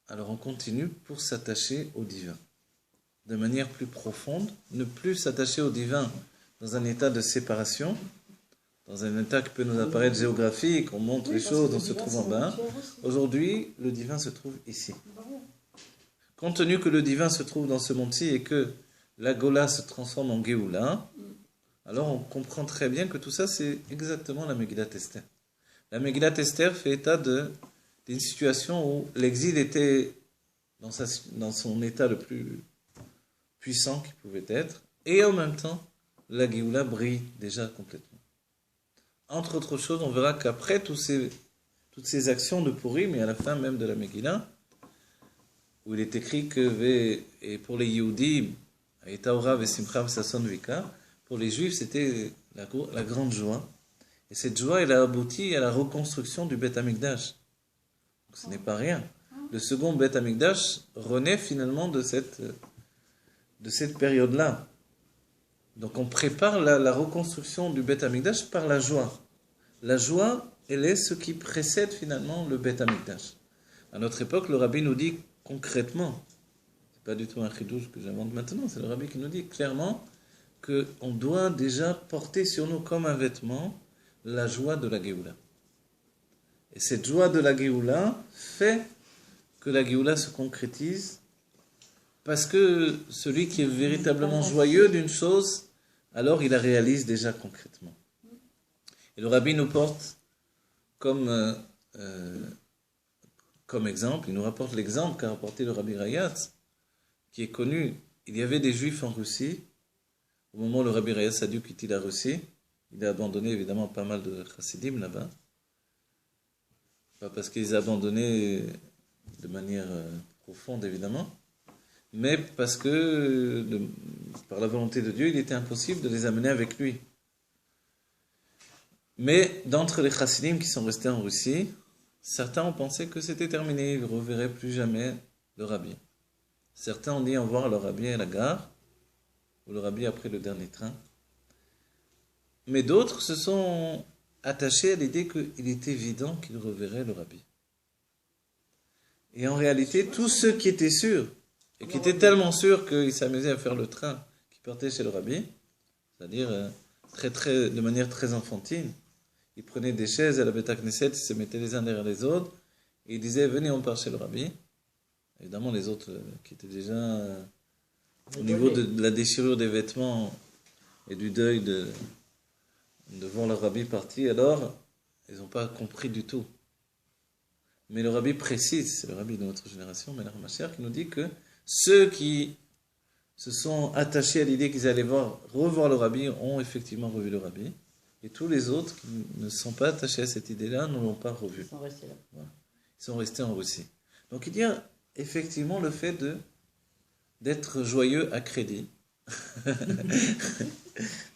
Alors on continue pour s'attacher au divin. De manière plus profonde, ne plus s'attacher au divin dans un état de séparation, dans un état qui peut nous apparaître géographique, on montre les choses, on se trouve en bas. Aujourd'hui, le divin se trouve ici. Compte tenu que le divin se trouve dans ce monde-ci et que la Gola se transforme en Géoula, alors on comprend très bien que tout ça, c'est exactement la Megillat Esther. La Megillat Esther fait état d'une situation où l'exil était dans son état le plus puissant qu'il pouvait être, et en même temps, la Géoula brille déjà complètement. Entre autres choses, on verra qu'après toutes ces actions de Purim, et à la fin même de la Megillah, où il est écrit que et pour les Yehudim, Etaora vesimcha v'sason vika, pour les Juifs, c'était la grande joie. Et cette joie, elle a abouti à la reconstruction du Beth Amikdash. Donc ce n'est pas rien. Le second Beth Amikdash renaît finalement de cette période-là. Donc on prépare la reconstruction du Beth Amikdash par la joie. La joie, elle est ce qui précède finalement le Beth Amikdash. À notre époque, le Rabbi nous dit concrètement, pas du tout un chidouche que j'invente maintenant, c'est le rabbi qui nous dit clairement qu'on doit déjà porter sur nous comme un vêtement la joie de la Géoula. Et cette joie de la Géoula fait que la Géoula se concrétise, parce que celui qui est véritablement joyeux d'une chose, alors il la réalise déjà concrètement. Et le rabbi nous porte comme exemple, il nous rapporte l'exemple qu'a rapporté le rabbi Rayatz, qui est connu. Il y avait des juifs en Russie, au moment où le rabbi Rayatz a dû quitter la Russie, il a abandonné évidemment pas mal de chassidim là-bas, pas parce qu'ils abandonné de manière profonde évidemment, mais parce que par la volonté de Dieu, il était impossible de les amener avec lui. Mais d'entre les chassidim qui sont restés en Russie, certains ont pensé que c'était terminé, ils ne reverraient plus jamais le rabbi. Certains ont dit au revoir le rabbi à la gare, ou le rabbi après le dernier train. Mais d'autres se sont attachés à l'idée qu'il était évident qu'ils reverraient le rabbi. Et en réalité, tous ceux qui étaient sûrs, et qui étaient tellement sûrs qu'ils s'amusaient à faire le train qui partait chez le rabbi, c'est-à-dire de manière très enfantine, ils prenaient des chaises à la Beth Knesset, ils se mettaient les uns derrière les autres, et ils disaient « Venez, on part chez le rabbi ». Évidemment, les autres qui étaient déjà au niveau de la déchirure des vêtements et du deuil de voir le rabbi partir, alors, ils n'ont pas compris du tout. Mais le rabbi précise, c'est le rabbi de notre génération, Melach Mashiach, qui nous dit que ceux qui se sont attachés à l'idée qu'ils allaient revoir le rabbi ont effectivement revu le rabbi. Et tous les autres qui ne sont pas attachés à cette idée-là ne l'ont pas revu. Ils sont restés là. Voilà. Ils sont restés en Russie. Donc il y a effectivement le fait d'être joyeux à crédit.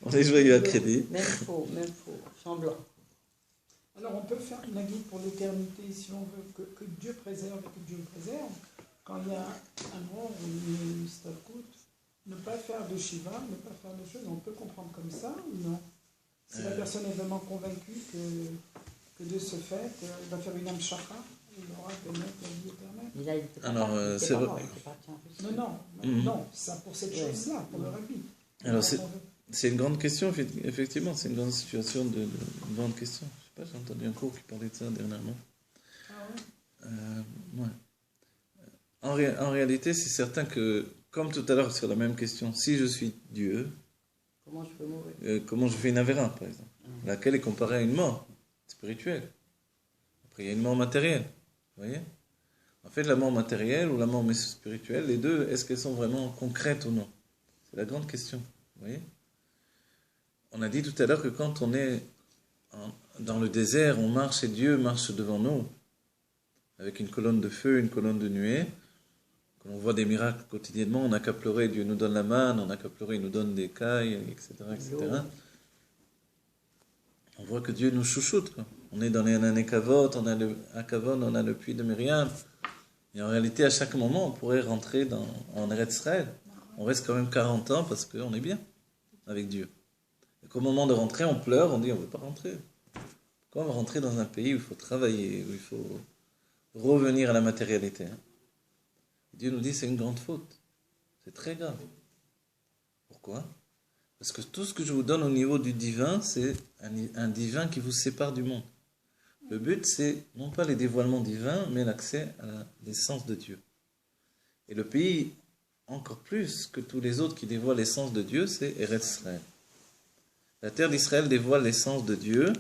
On est joyeux à crédit. Même faux, semblant. Alors on peut faire une guide pour l'éternité si on veut que Dieu préserve et que Dieu préserve. Quand il y a un mort ou une stalkout, ne pas faire de shiva, ne pas faire de choses, on peut comprendre comme ça ou non? Si la personne est vraiment convaincue que de ce fait, il va faire une amshara, il aura de mettre la vie éternelle. Mais là, il était Alors, c'est vrai. Non, ça pour cette chose-là, pour le rabbi. Alors, c'est une grande question, effectivement, c'est une grande situation, une grande question. Je ne sais pas, j'ai entendu un cours qui parlait de ça dernièrement. Ah ouais? Ouais. En réalité, c'est certain que, comme tout à l'heure sur la même question, si je suis Dieu, comment je peux mourir? comment je fais une avéra, par exemple, laquelle est comparée à une mort spirituelle. Après, il y a une mort matérielle, vous voyez? En fait, la mort matérielle ou la mort spirituelle, les deux, est-ce qu'elles sont vraiment concrètes ou non? C'est la grande question, vous voyez? On a dit tout à l'heure que quand on est dans le désert, on marche et Dieu marche devant nous, avec une colonne de feu, une colonne de nuée. Quand on voit des miracles quotidiennement, on n'a qu'à pleurer, Dieu nous donne la manne, on n'a qu'à pleurer, il nous donne des cailles, etc., etc. On voit que Dieu nous chouchoute, quoi. On est dans les Ananekavot, on a le puits de Myriam. Et en réalité, à chaque moment, on pourrait rentrer en Eretz Israël. On reste quand même 40 ans parce qu'on est bien avec Dieu. Et qu'au moment de rentrer, on pleure, on dit on ne veut pas rentrer. Pourquoi on va rentrer dans un pays où il faut travailler, où il faut revenir à la matérialité, hein? Dieu nous dit c'est une grande faute. C'est très grave. Pourquoi? Parce que tout ce que je vous donne au niveau du divin, c'est un divin qui vous sépare du monde. Le but, c'est non pas les dévoilements divins, mais l'accès à l'essence de Dieu. Et le pays, encore plus que tous les autres qui dévoilent l'essence de Dieu, c'est Eretz Israël. La terre d'Israël dévoile l'essence de Dieu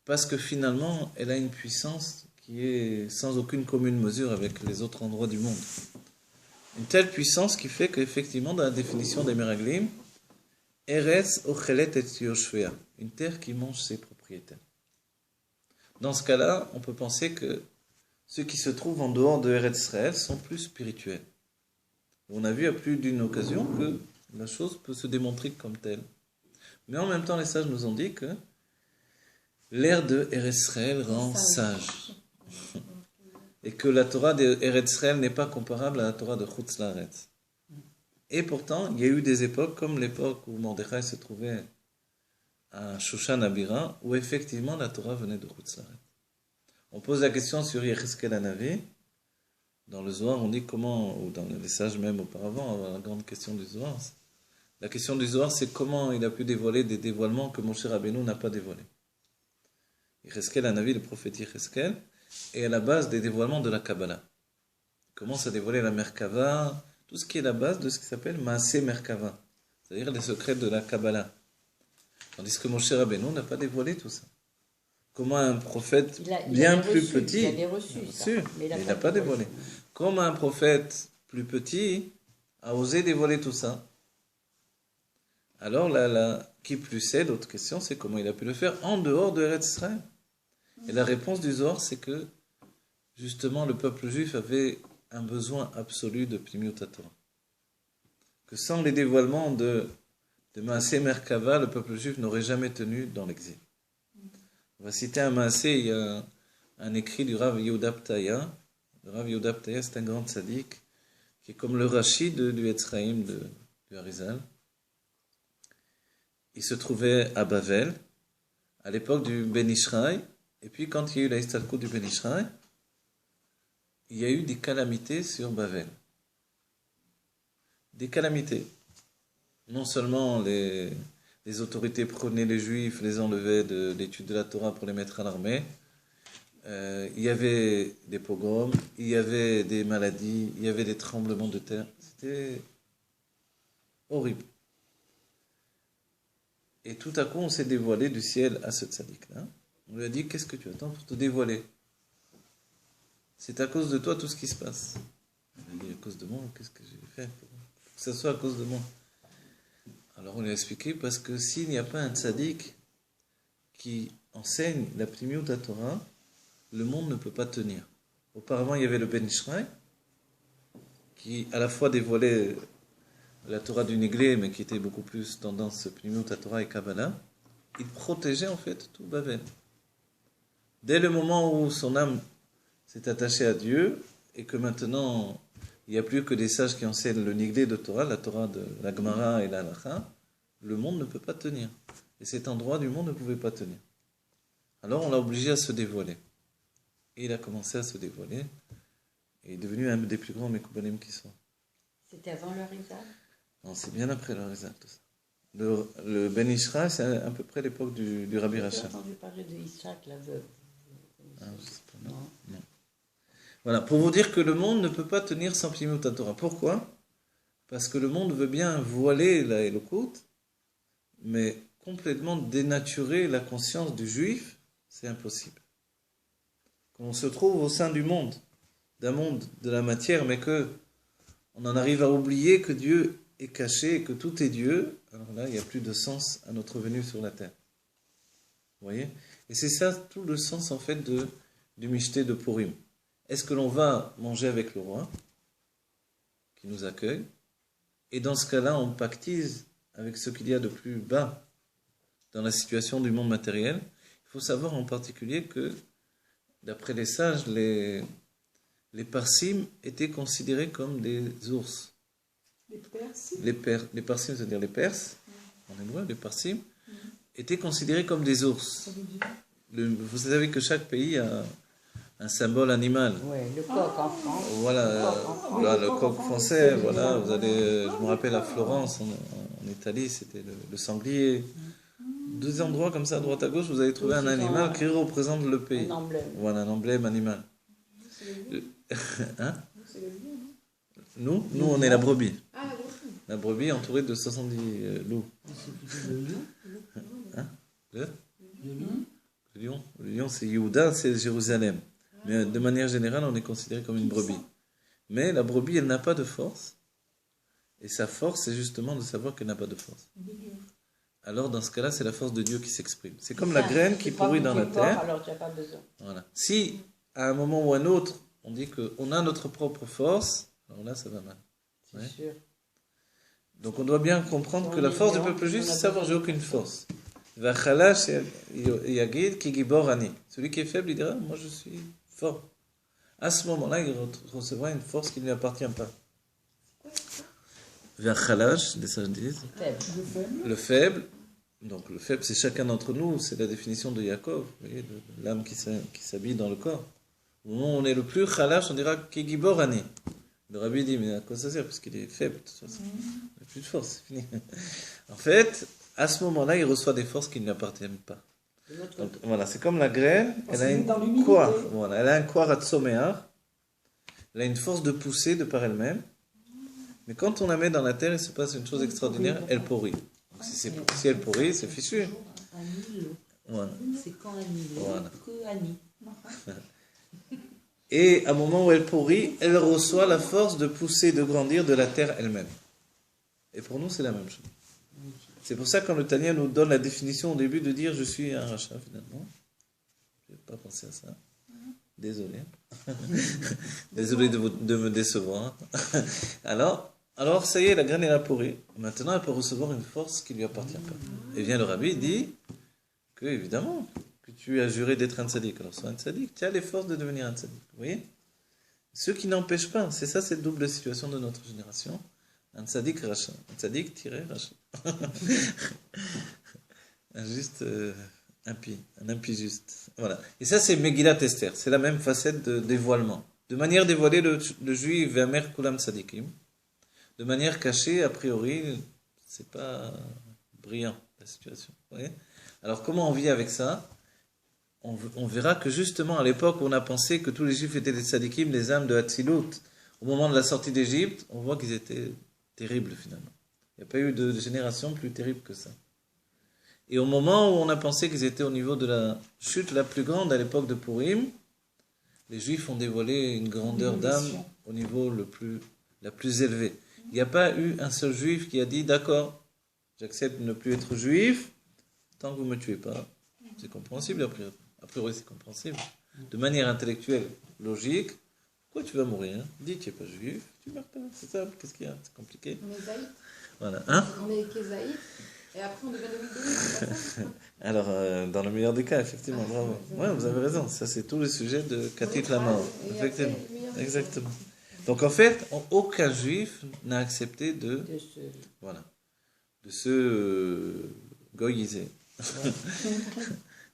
parce que finalement, elle a une puissance qui est sans aucune commune mesure avec les autres endroits du monde. Une telle puissance qui fait qu'effectivement, dans la définition des Meraglim, Eretz Ochelet et Yoshvea, une terre qui mange ses propriétaires. Dans ce cas-là, on peut penser que ceux qui se trouvent en dehors de Eretz Israël sont plus spirituels. On a vu à plus d'une occasion que la chose peut se démontrer comme telle. Mais en même temps, les sages nous ont dit que l'ère de Eretz Israël rend sage. Et que la Torah d'Eretz Israël n'est pas comparable à la Torah de Chutz La'aretz. Et pourtant, il y a eu des époques, comme l'époque où Mordechai se trouvait à Shushan Abira, où effectivement la Torah venait de Chutz La'aretz. On pose la question sur Yecheskel Hanavi. Dans le Zohar, on dit comment, ou dans les sages même auparavant, la grande question du Zohar. La question du Zohar, c'est comment il a pu dévoiler des dévoilements que Moshe Rabbeinu n'a pas dévoilés. Yecheskel, un avis, le prophète Yecheskel, est à la base des dévoilements de la Kabbalah. Il commence à dévoiler la Merkava, tout ce qui est la base de ce qui s'appelle Maaseh Merkava, c'est-à-dire les secrets de la Kabbalah. Tandis que Moshe Rabbeinu n'a pas dévoilé tout ça. Comment un prophète bien plus petit, il a reçu, bien sûr, mais il n'a pas dévoilé. reçu. Comment un prophète plus petit a osé dévoiler tout ça? Alors là, qui plus est, l'autre question, c'est comment il a pu le faire en dehors de Eretz Israël. Et la réponse du Zohar, c'est que justement le peuple juif avait un besoin absolu de Pnimiut HaTorah. Que sans les dévoilements de Maaseh Merkava, le peuple juif n'aurait jamais tenu dans l'exil. On va citer un Maaseh, il y a un écrit du Rav Yehuda Ptaya. Le Rav Yehuda Ptaya, c'est un grand tzaddik, qui est comme le Rashi du Etzraïm du Harizal. Il se trouvait à Bavel, à l'époque du Ben Ishraï, et puis quand il y a eu la Istalkut du Ben Ishraï, il y a eu des calamités sur Bavel. Des calamités. Non seulement les autorités prenaient les Juifs, les enlevaient de l'étude de la Torah pour les mettre à l'armée, il y avait des pogroms, il y avait des maladies, il y avait des tremblements de terre. C'était horrible. Et tout à coup, on s'est dévoilé du ciel à ce tzaddik-là. On lui a dit, qu'est-ce que tu attends pour te dévoiler? C'est à cause de toi tout ce qui se passe. Il a dit, à cause de moi, qu'est-ce que j'ai fait pour que ça soit à cause de moi? Alors on lui a expliqué, parce que s'il n'y a pas un tzaddik qui enseigne la Pnimiut HaTorah, le monde ne peut pas tenir. Auparavant, il y avait le Ben Ishraï, qui à la fois dévoilait la Torah du Néglé, mais qui était beaucoup plus tendance Pnimiut HaTorah et Kabbalah. Il protégeait en fait tout Bavel. Dès le moment où son âme s'est attachée à Dieu, et que maintenant il n'y a plus que des sages qui enseignent le Néglé de Torah, la Torah de la Gemara et la Halacha, le monde ne peut pas tenir. Et cet endroit du monde ne pouvait pas tenir. Alors on l'a obligé à se dévoiler. Et il a commencé à se dévoiler. Et il est devenu un des plus grands Mekoubalim qui soit. C'était avant le Rizal? Non, c'est bien après le Rizal, tout ça. Le Ben Ishra, c'est à peu près l'époque du Rabbi Racha. J'ai entendu parler de Isaac, la veuve. Ah, je sais pas, non. Voilà, pour vous dire que le monde ne peut pas tenir sans Pnimiut HaTorah. Pourquoi? Parce que le monde veut bien voiler la Elokut, mais complètement dénaturer la conscience du juif, c'est impossible. Quand on se trouve au sein du monde, d'un monde de la matière, mais que on en arrive à oublier que Dieu est caché et que tout est Dieu, alors là, il n'y a plus de sens à notre venue sur la terre. Vous voyez? Et c'est ça tout le sens en fait du Mishté de Purim. Est-ce que l'on va manger avec le roi qui nous accueille? Et dans ce cas-là, on pactise avec ce qu'il y a de plus bas dans la situation du monde matériel. Il faut savoir en particulier que, d'après les sages, les Parsim étaient considérés comme des ours. Les Perses? Les Parsim, c'est-à-dire les Perses, en hébreu, les Parsim, étaient considérés comme des ours. Ça veut dire? Vous savez que chaque pays a un symbole animal. Oui, le coq en France. Voilà, le coq français, voilà, vous allez, je me rappelle à Florence, en Italie, c'était le sanglier. Deux endroits comme ça, à droite à gauche, vous allez trouver un animal qui représente le pays. Un emblème. Voilà, un emblème animal. Hein? Nous, on est la brebis. Ah, oui. La brebis entourée de 70 loups. Hein? Le lion. Le lion, c'est Yehuda, c'est Jérusalem. Mais de manière générale, on est considéré comme une brebis. Mais la brebis, elle n'a pas de force. Et sa force, c'est justement de savoir qu'elle n'a pas de force. Alors, dans ce cas-là, c'est la force de Dieu qui s'exprime. C'est comme la graine qui pourrit dans la terre. Alors, tu n'as pas besoin. Voilà. Si, à un moment ou à un autre, on dit qu'on a notre propre force, alors là, ça va mal. C'est sûr. Donc, on doit bien comprendre que la force du peuple juif, c'est savoir j'ai aucune force. Vachalash yagid ki gibor ani. Celui qui est faible, il dira moi je suis fort. À ce moment-là, il recevra une force qui ne lui appartient pas. Vachalash, les sages disent. Le faible. Donc le faible, c'est chacun d'entre nous. C'est la définition de Yaakov. Vous voyez, l'âme qui s'habille dans le corps. Au moment où on est le plus khalash, on dira Kegibor Ani. Le rabbi dit, mais à quoi ça sert? Parce qu'il est faible, de toute façon. Il n'a plus de force, c'est fini. En fait, à ce moment-là, il reçoit des forces qui ne lui appartiennent pas. Donc, voilà, c'est comme la graine, elle a une koar. Voilà, elle a un koar à tsomear. Elle a une force de pousser de par elle-même. Mais quand on la met dans la terre, il se passe une chose extraordinaire, elle pourrit. Donc, si elle pourrit, c'est fichu. Voilà. C'est quand Annie. Voilà. Que Annie. Et à un moment où elle pourrit, elle reçoit la force de pousser, de grandir de la terre elle-même. Et pour nous, c'est la même chose. C'est pour ça que quand le Tanya nous donne la définition au début de dire je suis un rachat finalement. Je n'ai pas pensé à ça. Désolé. Désolé de me décevoir. Alors, ça y est, la graine elle a pourri. Maintenant, elle peut recevoir une force qui ne lui appartient pas. Et vient le rabbi, il dit que, évidemment, que tu as juré d'être un tzaddik. Alors, sois un tzaddik, tu as les forces de devenir un tzaddik. Vous voyez? Ce qui n'empêche pas, c'est ça cette double situation de notre génération. Un tzaddik rachat. Un tzaddik tiré rachat. Un juste impie. Un impie juste. Voilà. Et ça, c'est Megillat Esther. C'est la même facette de dévoilement. De manière dévoilée, le juif Ve'amer Kulam Tzadikim. De manière cachée, a priori, c'est pas brillant la situation. Vous voyez? Alors comment on vit avec ça? On verra que justement à l'époque où on a pensé que tous les juifs étaient des tzadikim, les âmes de Hatzilut, au moment de la sortie d'Égypte, on voit qu'ils étaient terribles finalement. Il n'y a pas eu de génération plus terrible que ça. Et au moment où on a pensé qu'ils étaient au niveau de la chute la plus grande à l'époque de Purim, les juifs ont dévoilé une grandeur d'âme au niveau la plus élevée. Il n'y a pas eu un seul juif qui a dit d'accord, j'accepte de ne plus être juif tant que vous ne me tuez pas. C'est compréhensible, a priori c'est compréhensible. De manière intellectuelle, logique, pourquoi tu vas mourir? Dis tu n'es pas juif, tu ne meurs pas, c'est ça, qu'est-ce qu'il y a? C'est compliqué. On est zaïd. Voilà. Hein? On est kézaïd. Et après on devient David, c'est pas ça? Alors, dans le meilleur des cas, effectivement, bravo. Oui, vous avez raison, ça c'est tout le sujet de Katit la mort. Effectivement, exactement. Donc en fait, aucun juif n'a accepté de se goyiser.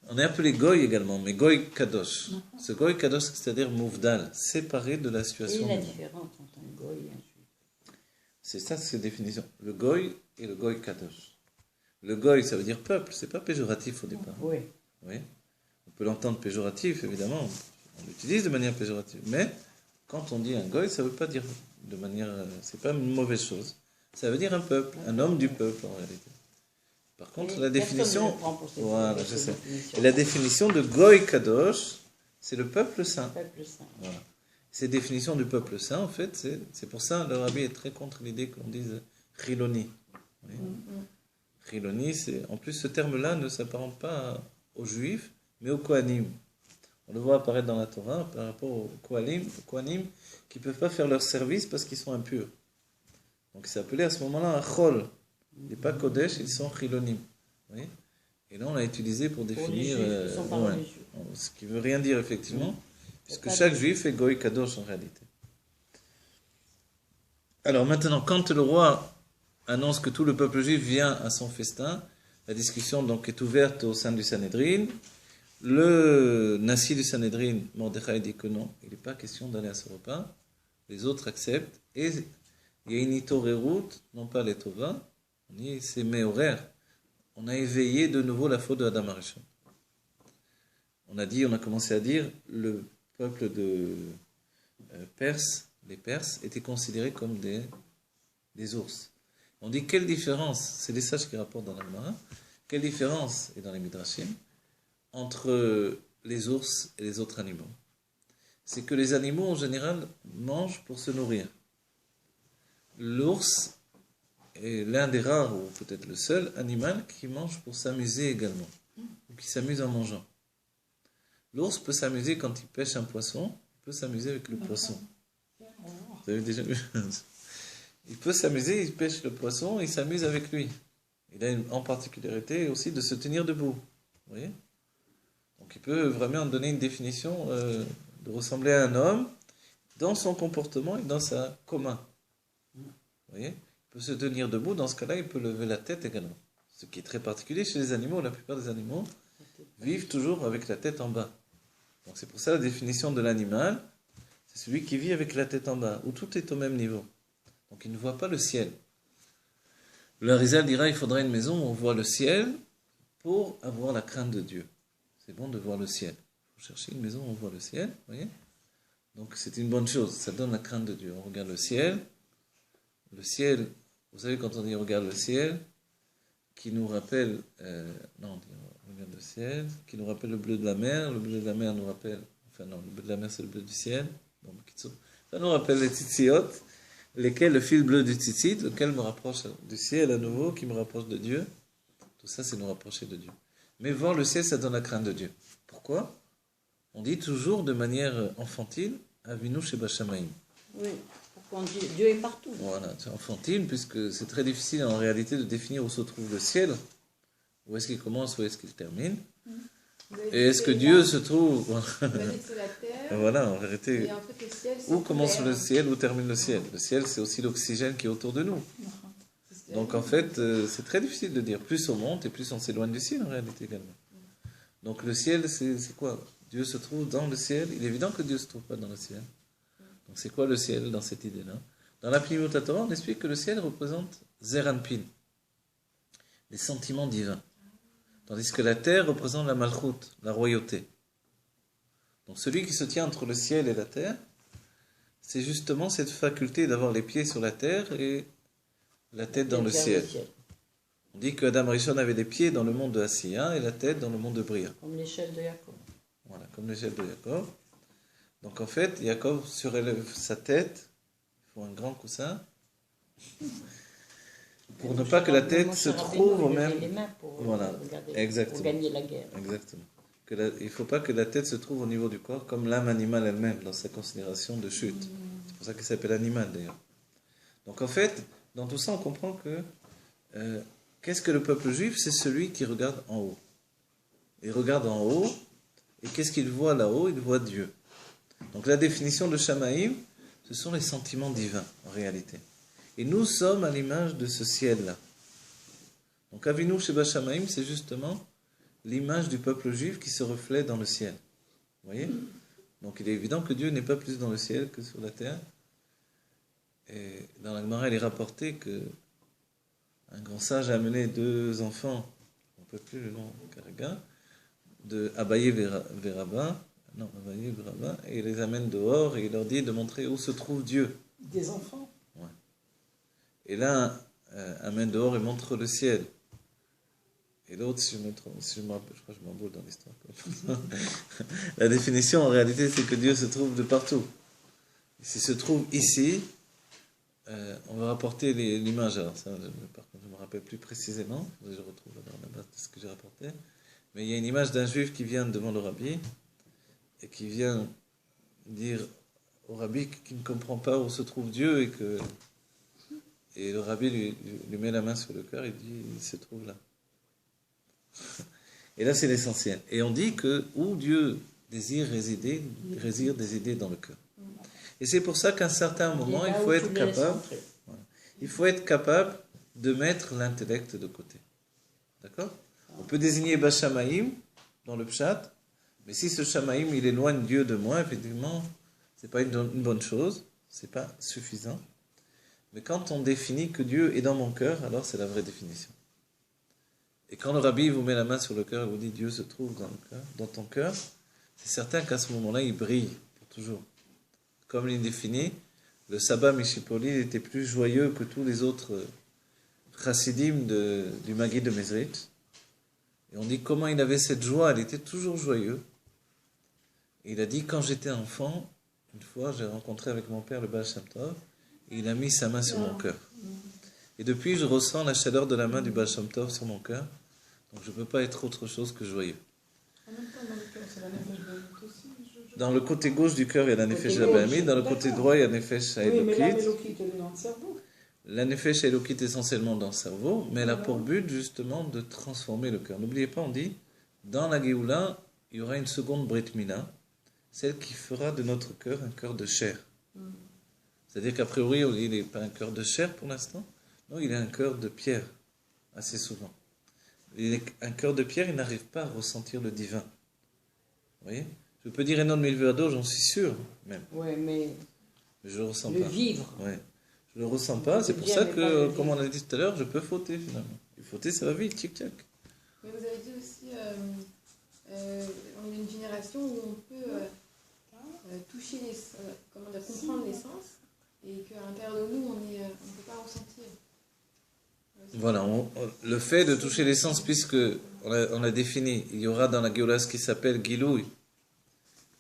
On est appelé goy également, mais goy kadosh. Ce goy kadosh, c'est-à-dire mouvdal, séparé de la situation. Et la différence entre un goy et un juif? C'est ça, cette définition. Le goy et le goy kadosh. Le goy, ça veut dire peuple, c'est pas péjoratif au départ. Oui. Oui. On peut l'entendre péjoratif, évidemment, on l'utilise de manière péjorative, mais quand on dit un goy, ça ne veut pas dire de manière... c'est pas une mauvaise chose. Ça veut dire un peuple, un homme du peuple en réalité. Par contre, la définition... Voilà, je sais. Et la définition de goy kadosh, c'est le peuple saint. Le peuple saint. Voilà. Cette définition du peuple saint, en fait, c'est pour ça le rabbi est très contre l'idée qu'on dise chiloni. Oui. Chiloni, en plus ce terme-là ne s'apparente pas aux juifs, mais aux kohanim. On le voit apparaître dans la Torah par rapport aux kohanim qui ne peuvent pas faire leur service parce qu'ils sont impurs. Donc il s'appelait à ce moment-là un chol. Il n'est pas kodesh, ils sont chilonim. Oui. Et là on l'a utilisé pour définir ce qui ne veut rien dire effectivement, puisque chaque juif est goy kadosh en réalité. Alors maintenant, quand le roi annonce que tout le peuple juif vient à son festin, la discussion donc est ouverte au sein du Sanhédrin. Le Nassi du Sanhédrin, Mordechai, dit que non, il n'est pas question d'aller à ce repas. Les autres acceptent. Et il y a une itorerut, non pas les tova, on dit c'est méhoraire. On a éveillé de nouveau la faute de Adam Arishon. On a commencé à dire, le peuple de Perse, les Perses, étaient considérés comme des ours. On dit quelle différence, c'est les sages qui rapportent dans la Gemara, quelle différence, et dans les Midrashim, entre les ours et les autres animaux. C'est que les animaux, en général, mangent pour se nourrir. L'ours est l'un des rares, ou peut-être le seul, animal qui mange pour s'amuser également, ou qui s'amuse en mangeant. L'ours peut s'amuser quand il pêche un poisson, il peut s'amuser avec le poisson. Vous avez déjà vu? Il peut s'amuser, il pêche le poisson, il s'amuse avec lui. Il a en particularité aussi de se tenir debout. Vous voyez? Donc il peut vraiment donner une définition de ressembler à un homme dans son comportement et dans sa commun. Vous voyez? Il peut se tenir debout, dans ce cas-là, il peut lever la tête également. Ce qui est très particulier chez les animaux. La plupart des animaux vivent toujours avec la tête en bas. Donc c'est pour ça la définition de l'animal, c'est celui qui vit avec la tête en bas, où tout est au même niveau. Donc il ne voit pas le ciel. Le Harizal dira, il faudrait une maison où on voit le ciel pour avoir la crainte de Dieu. C'est bon de voir le ciel. Il faut chercher une maison où on voit le ciel, vous voyez. Donc c'est une bonne chose, ça donne la crainte de Dieu. On regarde le ciel, vous savez quand on dit on regarde le ciel, qui nous rappelle, on regarde le ciel, qui nous rappelle le bleu de la mer nous rappelle, le bleu de la mer c'est le bleu du ciel, ça nous rappelle les tzitzit, lesquels le fil bleu du tzitzit, lequel me rapproche du ciel à nouveau, qui me rapproche de Dieu, tout ça c'est nous rapprocher de Dieu. Mais voir le ciel, ça donne la crainte de Dieu. Pourquoi ? On dit toujours de manière enfantine, Avinu Sheba Shamayim. Oui, pourquoi on dit Dieu est partout. Voilà, c'est enfantine, puisque c'est très difficile en réalité de définir où se trouve le ciel, où est-ce qu'il commence, où est-ce qu'il termine. Et est-ce que Dieu se trouve... Vous avez dit que c'est la terre. Voilà, en vérité, Et en fait, le ciel, c'est où commence l'air. le ciel, où termine le ciel. Le ciel, c'est aussi l'oxygène qui est autour de nous. Donc en fait, c'est très difficile de dire. Plus on monte et plus on s'éloigne du ciel en réalité également. Donc le ciel, c'est quoi ? Dieu se trouve dans le ciel. Il est évident que Dieu ne se trouve pas dans le ciel. Donc c'est quoi le ciel dans cette idée-là ? Dans la Pnimut Torah, on explique que le ciel représente Zeranpin, les sentiments divins. Tandis que la terre représente la Malchut, la royauté. Donc celui qui se tient entre le ciel et la terre, c'est justement cette faculté d'avoir les pieds sur la terre et la tête dans le ciel. On dit que Adam Rishon avait les pieds dans le monde de Asiya et la tête dans le monde de Bria. Comme l'échelle de Jacob. Voilà, comme l'échelle de Jacob. Donc en fait, Jacob surélève sa tête, il faut un grand coussin, pour ne pas que la tête se trouve au même... Voilà, exactement. Pour gagner la guerre. Exactement. Il ne faut pas que la tête se trouve au niveau du corps, comme l'âme animale elle-même, dans sa considération de chute. C'est pour ça qu'il s'appelle animal d'ailleurs. Donc en fait, dans tout ça, on comprend que qu'est-ce que le peuple juif ? C'est celui qui regarde en haut. Il regarde en haut, et qu'est-ce qu'il voit là-haut ? Il voit Dieu. Donc la définition de Shamaïm, ce sont les sentiments divins, en réalité. Et nous sommes à l'image de ce ciel-là. Donc Avinu Sheba Shamaïm, c'est justement l'image du peuple juif qui se reflète dans le ciel. Vous voyez ? Donc il est évident que Dieu n'est pas plus dans le ciel que sur la terre. Et dans la Gemara, il est rapporté que un grand sage a amené 2 enfants, on ne peut plus le nom, Karaga, de Abaye Veraba, et il les amène dehors et il leur dit de montrer où se trouve Dieu. Des enfants. Ouais. Et l'un amène dehors et montre le ciel. Et l'autre, si je me trompe, je crois que je m'emboule dans l'histoire. La définition en réalité, c'est que Dieu se trouve de partout. S'il se trouve ici, on va rapporter l'image. Alors ça, par contre, je ne me rappelle plus précisément. Je retrouve la base de ce que j'ai rapporté. Mais il y a une image d'un juif qui vient devant le rabbi et qui vient dire au rabbi qu'il ne comprend pas où se trouve Dieu et le rabbi lui met la main sur le cœur et dit il se trouve là. Et là c'est l'essentiel. Et on dit que où Dieu désire résider, il réside des idées dans le cœur. Et c'est pour ça qu'à un certain moment il faut être capable. Voilà, il faut être capable de mettre l'intellect de côté. D'accord ? On peut désigner Bashamaïm dans le Pshat, mais si ce Shamaïm il éloigne Dieu de moi, effectivement, c'est pas une bonne chose, c'est pas suffisant. Mais quand on définit que Dieu est dans mon cœur, alors c'est la vraie définition. Et quand le rabbi vous met la main sur le cœur et vous dit Dieu se trouve dans le cœur, dans ton cœur, c'est certain qu'à ce moment-là, il brille pour toujours. Comme il définit, le Saba Mishipoli était plus joyeux que tous les autres chassidim du Maguid de Mezrich. Et on dit comment il avait cette joie, il était toujours joyeux. Et il a dit, quand j'étais enfant, une fois, j'ai rencontré avec mon père le Baal Shem Tov, et il a mis sa main sur mon cœur. Et depuis, je ressens la chaleur de la main du Baal Shem Tov sur mon cœur, donc je ne peux pas être autre chose que joyeux. En même temps, dans le cœur, c'est la nefesh Bahamut aussi. Dans le côté gauche du cœur, il y a la nefesh Bahamut, dans le côté droit, il y a la nefesh Oui, mais la Elokit. Elokit, elle est dans le cerveau. La nefesh Elokit est essentiellement dans le cerveau, mais elle a pour but justement de transformer le cœur. N'oubliez pas, on dit, dans la Géoula, il y aura une seconde Brit Mila, celle qui fera de notre cœur un cœur de chair. C'est-à-dire qu'a priori, il n'est pas un cœur de chair pour l'instant, non, il est un cœur de pierre, assez souvent. Un cœur de pierre, il n'arrive pas à ressentir le divin. Vous voyez ? Je peux dire Enon Milvado, j'en suis sûr, même. Ouais, mais Mais je le ressens le pas. vivre. Ouais. Je le ressens pas. C'est pour Bien, ça mais pas que, le comme on vivre. a dit tout à l'heure, je peux fauter finalement. Et fauter, ça va vite, tic-tac. Mais vous avez dit aussi, on est une génération où on peut toucher comment dire, comprendre les sens, et qu'à l'intérieur de nous, on ne peut pas ressentir. Voilà, le fait de toucher l'essence, puisque on a défini, il y aura dans la Géoula ce qui s'appelle Gilouï.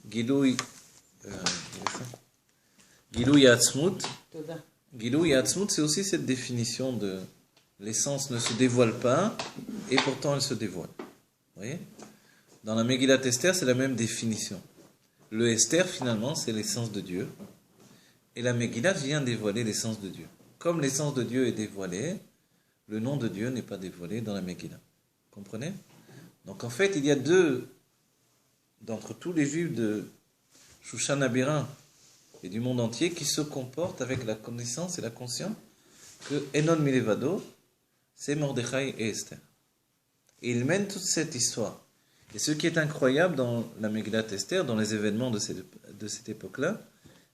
Gilouï. Gilouï Atzmut. Toda. Gilouï Atzmut, c'est aussi cette définition de l'essence ne se dévoile pas, et pourtant elle se dévoile. Vous voyez? Dans la Megillat Esther, c'est la même définition. Le Esther, finalement, c'est l'essence de Dieu. Et la Megillah vient dévoiler l'essence de Dieu. Comme l'essence de Dieu est dévoilée, le nom de Dieu n'est pas dévoilé dans la Megillah. Comprenez? Donc en fait, il y a deux, d'entre tous les juifs de Shushan Abirin et du monde entier, qui se comportent avec la connaissance et la conscience que Enon Milevado, c'est Mordechai et Esther. Et ils mènent toute cette histoire. Et ce qui est incroyable dans la Megillat Esther, dans les événements de cette époque-là,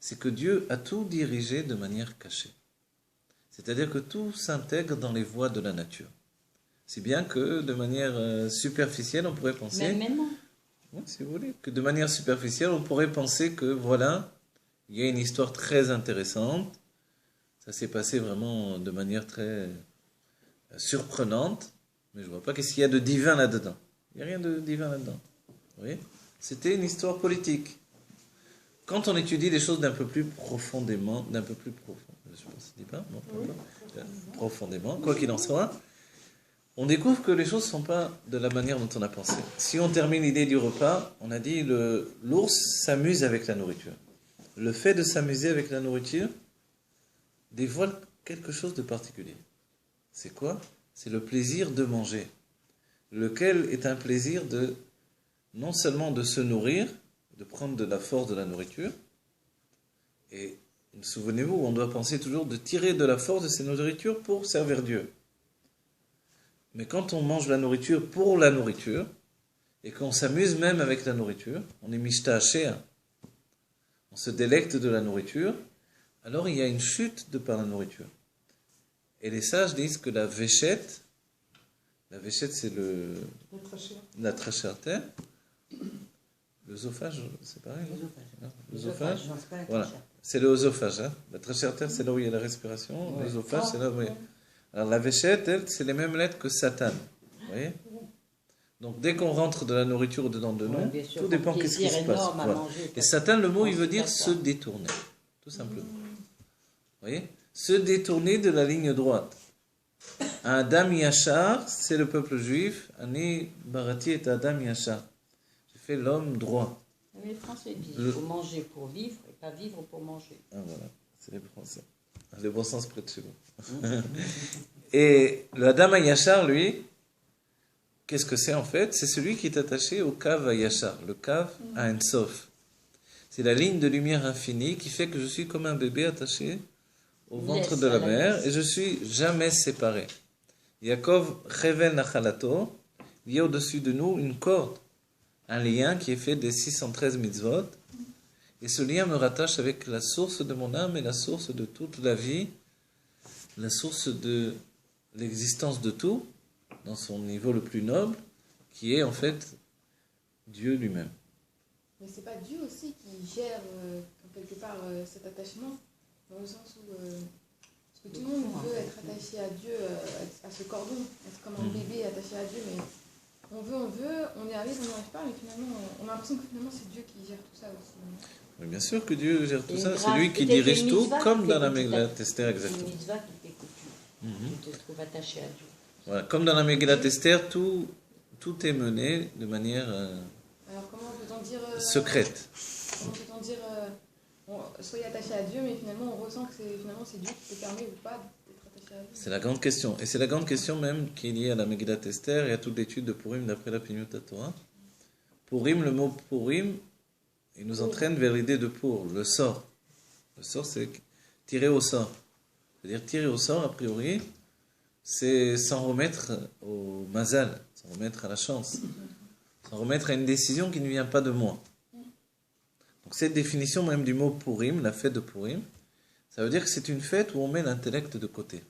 c'est que Dieu a tout dirigé de manière cachée. C'est-à-dire que tout s'intègre dans les voies de la nature. Si bien que de manière superficielle, on pourrait penser... Même maintenant. Oui, si vous voulez. Que de manière superficielle, on pourrait penser que voilà, il y a une histoire très intéressante. Ça s'est passé vraiment de manière très surprenante. Mais je ne vois pas qu'est-ce qu'il y a de divin là-dedans. Il n'y a rien de divin là-dedans. Vous voyez? C'était une histoire politique. Quand on étudie les choses d'un peu plus profondément, je pense, dis pas, non, profondément, quoi qu'il en soit, on découvre que les choses ne sont pas de la manière dont on a pensé. Si on termine l'idée du repas, on a dit l'ours s'amuse avec la nourriture. Le fait de s'amuser avec la nourriture dévoile quelque chose de particulier. C'est quoi? C'est le plaisir de manger, lequel est un plaisir de non seulement de se nourrir, de prendre de la force de la nourriture, et souvenez-vous, on doit penser toujours de tirer de la force de ces nourritures pour servir Dieu. Mais quand on mange la nourriture pour la nourriture, et qu'on s'amuse même avec la nourriture, on est mishtaché, on se délecte de la nourriture, alors il y a une chute de par la nourriture. Et les sages disent que la véchette c'est la trachère, l'œsophage, c'est pareil, non? L'œsophage, voilà, c'est le œsophage. La trachère, c'est là où il y a la respiration, ouais. L'œsophage, c'est là où il y a... Alors la véchette, elle, c'est les mêmes lettres que Satan, vous voyez? Donc dès qu'on rentre de la nourriture dedans de nous, tout dépend qu'est-ce qui se passe. Voilà. Et Satan, le mot, il veut dire se détourner, tout simplement. Vous voyez? Se détourner de la ligne droite. Un Adam Yachar, c'est le peuple juif. Ani Barati est Adam Yachar. J'ai fait l'homme droit. Mais les Français disent il faut manger pour vivre et pas vivre pour manger. Ah voilà, c'est les Français. Le bon sens près de chez vous. Et le Adam Yachar, lui, qu'est-ce que c'est en fait? C'est celui qui est attaché au Kav Yachar, le Kav à un Sof. C'est la ligne de lumière infinie qui fait que je suis comme un bébé attaché au ventre de la mère et je suis jamais séparé. Yaakov Chevel Nachalato, il y a au-dessus de nous une corde, un lien qui est fait des 613 mitzvot, et ce lien me rattache avec la source de mon âme et la source de toute la vie, la source de l'existence de tout, dans son niveau le plus noble, qui est en fait Dieu lui-même. Mais c'est pas Dieu aussi qui gère quelque part cet attachement, dans le sens où parce que tout le monde veut être attaché à Dieu, à ce cordon, être comme un bébé attaché à Dieu, mais on veut, on y arrive, on n'y arrive pas, mais finalement on a l'impression que finalement c'est Dieu qui gère tout ça aussi. Oui, bien sûr que Dieu gère tout ça, c'est lui qui dirige tout, comme dans la Megillat Esther exactement. C'est une mitzvah qui fait que tu te trouves attaché à Dieu. Voilà, comme dans la Megillat Esther, tout est mené de manière Alors comment peut-on dire secrète. Comment peut-on dire soyez attaché à Dieu, mais finalement on ressent que c'est Dieu qui te permet ou pas d'être attaché à Dieu. C'est la grande question. Et c'est la grande question même qui est liée à la Megillat Esther et à toute l'étude de Purim d'après la Pinyut Torah. Purim, le mot Purim, il nous entraîne vers l'idée de pour, le sort. Le sort, c'est tirer au sort. C'est-à-dire tirer au sort, a priori, c'est s'en remettre au mazal, s'en remettre à la chance, s'en remettre à une décision qui ne vient pas de moi. cette définition même du mot Purim, la fête de Purim, ça veut dire que c'est une fête où on met l'intellect de côté.